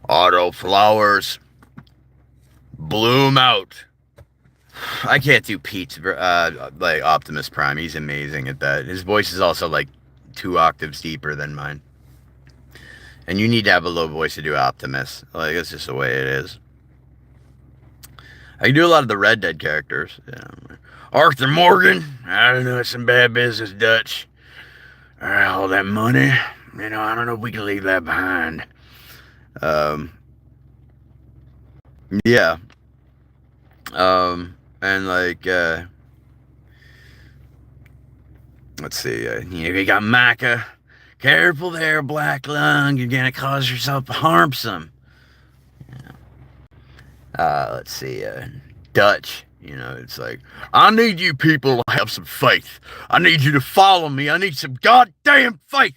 Autoflowers, bloom out. I can't do Pete's like Optimus Prime. He's amazing at that. His voice is also like 2 octaves deeper than mine. And you need to have a low voice to do Optimus. Like, that's just the way it is. I can do a lot of the Red Dead characters. You know. Arthur Morgan. I don't know. It's some bad business, Dutch. All that money. You know, I don't know if we can leave that behind. Yeah. And like, let's see, you got Micah. Careful there, Black Lung. You're gonna cause yourself harm some. Let's see, Dutch. You know, it's like, I need you people to have some faith. I need you to follow me. I need some goddamn faith.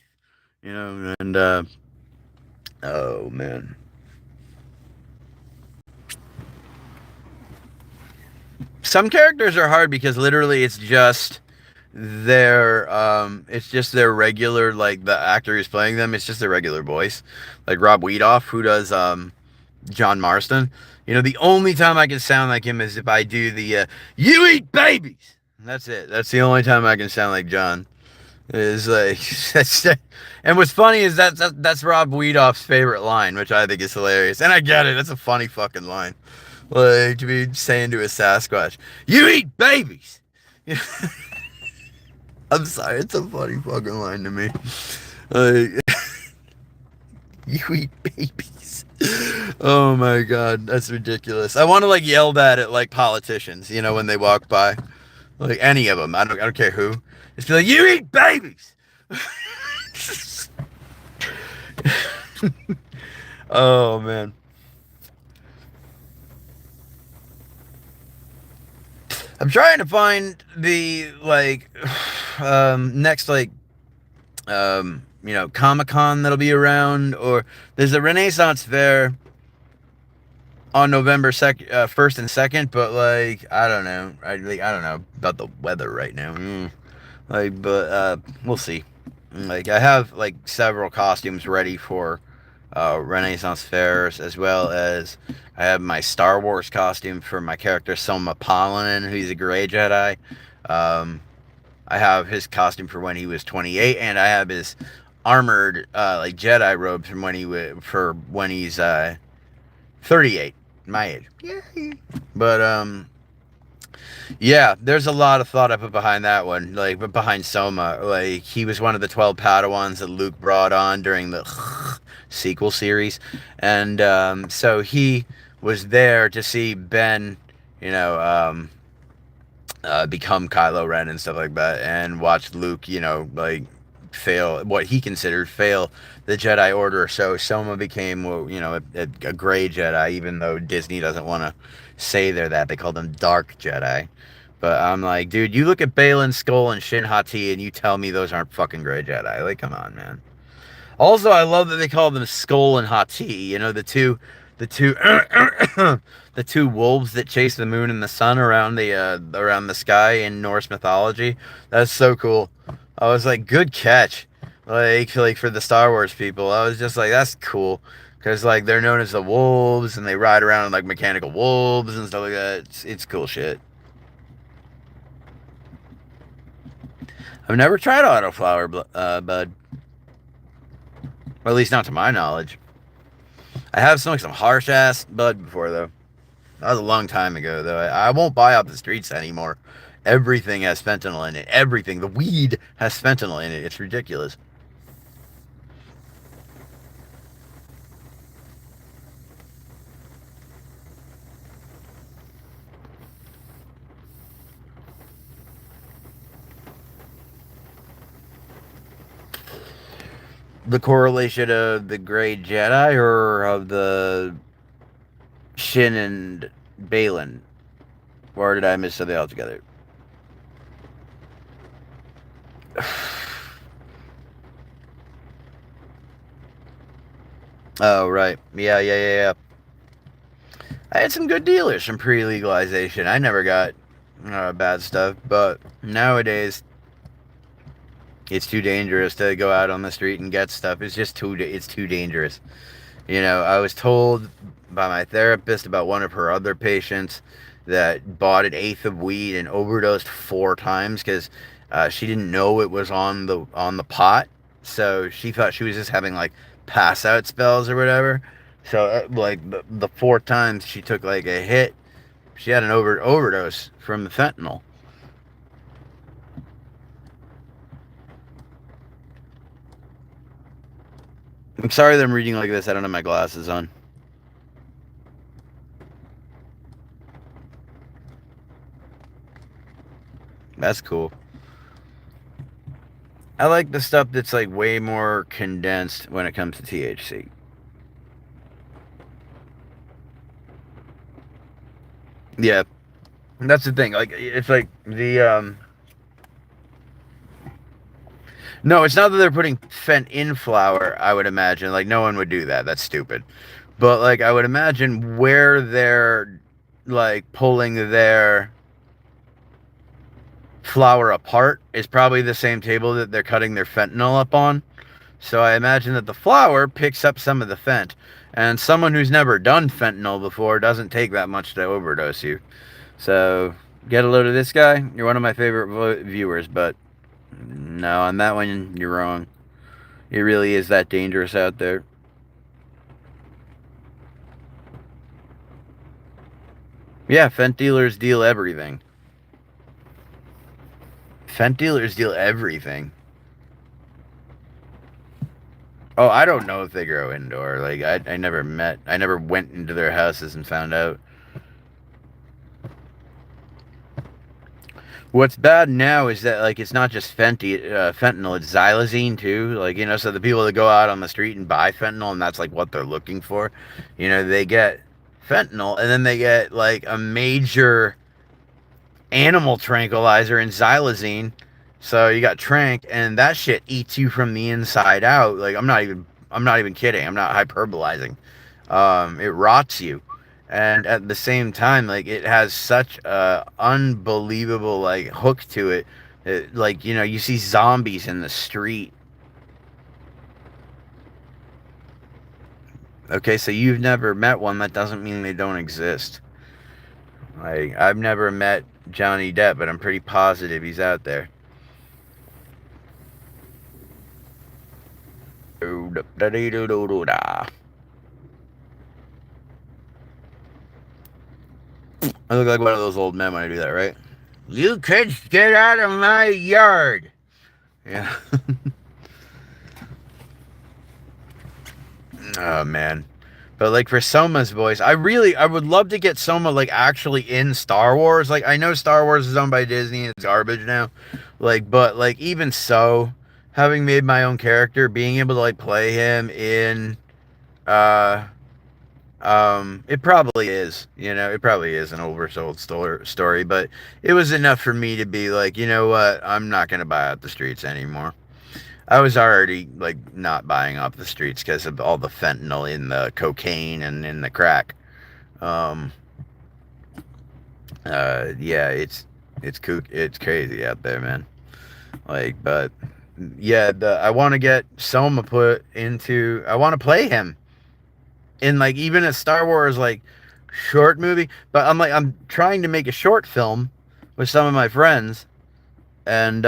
You know, and oh man. Some characters are hard because literally it's just their regular, like, the actor who's playing them, it's just their regular voice. Like Rob Weedoff, who does John Marston. You know, the only time I can sound like him is if I do the you eat babies. That's it. That's the only time I can sound like John. Is like and what's funny is that's Rob Weedoff's favorite line, which I think is hilarious. And I get it. That's a funny fucking line. Like, to be saying to a Sasquatch, you eat babies. I'm sorry, it's a funny fucking line to me. Like, you eat babies. Oh my God, that's ridiculous. I want to, like, yell that at, like, politicians, you know, when they walk by. Like, any of them. I don't care who. Just be like, you eat babies. Oh man. I'm trying to find the, like, next, like, you know, Comic-Con that'll be around, or there's a Renaissance Fair on November 1st and 2nd, but, like, I don't know. I don't know about the weather right now. Like, but we'll see. Like, I have, like, several costumes ready for Renaissance fairs, as well as I have my Star Wars costume for my character Soma Palanin, who's a Grey Jedi. I have his costume for when he was 28, and I have his armored like Jedi robes from when he's 38, my age. But Yeah, there's a lot of thought I put behind that one. Like, but behind Soma, like he was one of the 12 Padawans that Luke brought on during the sequel series, and so he was there to see Ben, you know, become Kylo Ren and stuff like that, and watch Luke, like fail what he considered fail the Jedi Order. So Soma became, well, a gray Jedi, even though Disney doesn't want to say they're that. They call them dark Jedi. But I'm like, dude, you look at Balin Skull and Shin Hati, and you tell me those aren't fucking gray Jedi. Like, come on, man. Also, I love that they call them Skull and Hati. The two, the two wolves that chase the moon and the sun around the sky in Norse mythology. That's so cool. I was like, good catch. Like for the Star Wars people, I was just like, that's cool. Because, like, they're known as the wolves, and they ride around like mechanical wolves and stuff like that. It's cool shit. I've never tried autoflower, bud. Or at least not to my knowledge. I have smoked some harsh ass bud before, though. That was a long time ago, though. I won't buy off the streets anymore. Everything has fentanyl in it. Everything. The weed has fentanyl in it. It's ridiculous. The correlation of the Grey Jedi or of the Shin and Balin? Or did I miss something altogether? Oh, right. Yeah. I had some good dealers from pre-legalization. I never got bad stuff, but nowadays it's too dangerous to go out on the street and get stuff. It's too dangerous. I was told by my therapist about one of her other patients that bought an eighth of weed and overdosed 4 times because she didn't know it was on the pot, so she thought she was just having like pass out spells or whatever. So like the 4 times she took like a hit, she had an overdose from the fentanyl. I'm sorry that I'm reading like this. I don't have my glasses on. That's cool. I like the stuff that's like way more condensed when it comes to THC. Yeah, that's the thing. Like it's like the no, it's not that they're putting fent in flour. I would imagine like no one would do that. That's stupid. But like I would imagine where they're like pulling their flour apart is probably the same table that they're cutting their fentanyl up on. So I imagine that the flour picks up some of the fent. And someone who's never done fentanyl before doesn't take that much to overdose you. So get a load of this guy. You're one of my favorite viewers, but no, on that one, you're wrong. It really is that dangerous out there. Yeah, fent dealers deal everything. Fent dealers deal everything. Oh, I don't know if they grow indoor. Like, I never went into their houses and found out. What's bad now is that like it's not just fentanyl, it's xylazine too. Like so the people that go out on the street and buy fentanyl and that's like what they're looking for, they get fentanyl and then they get like a major animal tranquilizer in xylazine. So you got trank and that shit eats you from the inside out. Like I'm not even kidding. I'm not hyperbolizing. It rots you, and at the same time, like it has such a unbelievable like hook to it. Like you see zombies in the street. Okay, so you've never met one. That doesn't mean they don't exist. Like I've never met Johnny Depp, but I'm pretty positive he's out there. I look like one of those old men when I do that, right? You kids get out of my yard. Yeah. Oh man. But like for Soma's voice, I would love to get Soma like actually in Star Wars. Like I know Star Wars is owned by Disney and it's garbage now. Like but like even so, having made my own character, being able to like play him in uh it probably is, it probably is an oversold story, but it was enough for me to be like, you know what, I'm not gonna buy out the streets anymore. I was already like not buying off the streets because of all the fentanyl in the cocaine and in the crack. Um, yeah, it's crazy out there, man. Like, but yeah, I want to get Soma put into. I want to play him in like even a Star Wars like short movie. But I'm trying to make a short film with some of my friends, and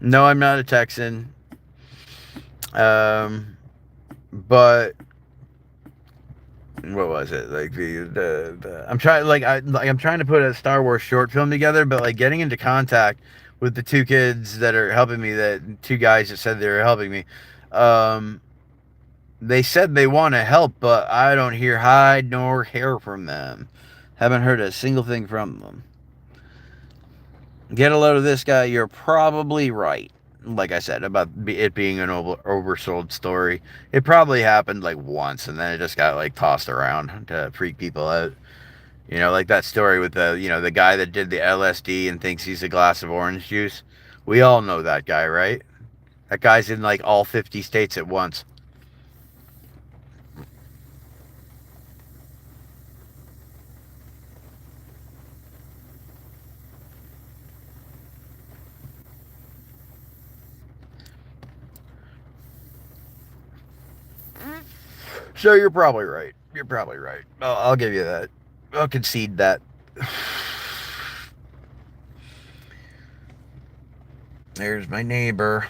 no, I'm not a Texan. But what was it like I'm trying I'm trying to put a Star Wars short film together, but like getting into contact with the two kids that are helping me, that two guys that said they were helping me. They said they want to help, but I don't hear hide nor hair from them. Haven't heard a single thing from them. Get a load of this guy. You're probably right. Like I said, about it being an oversold story. It probably happened like once and then it just got like tossed around to freak people out. Like that story with the guy that did the LSD and thinks he's a glass of orange juice. We all know that guy, right? That guy's in like all 50 states at once. So you're probably right. You're probably right. I'll give you that. I'll concede that. There's my neighbor.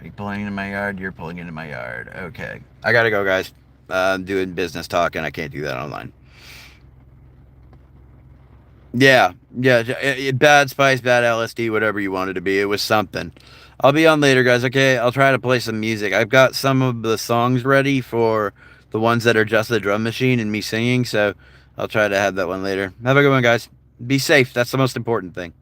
Are you pulling into my yard? You're pulling into my yard. Okay. I gotta go, guys. I'm doing business talk and I can't do that online. Yeah. Yeah. Bad spice, bad LSD, whatever you wanted to be. It was something. I'll be on later, guys. Okay. I'll try to play some music. I've got some of the songs ready for the ones that are just the drum machine and me singing. So I'll try to have that one later. Have a good one, guys. Be safe. That's the most important thing.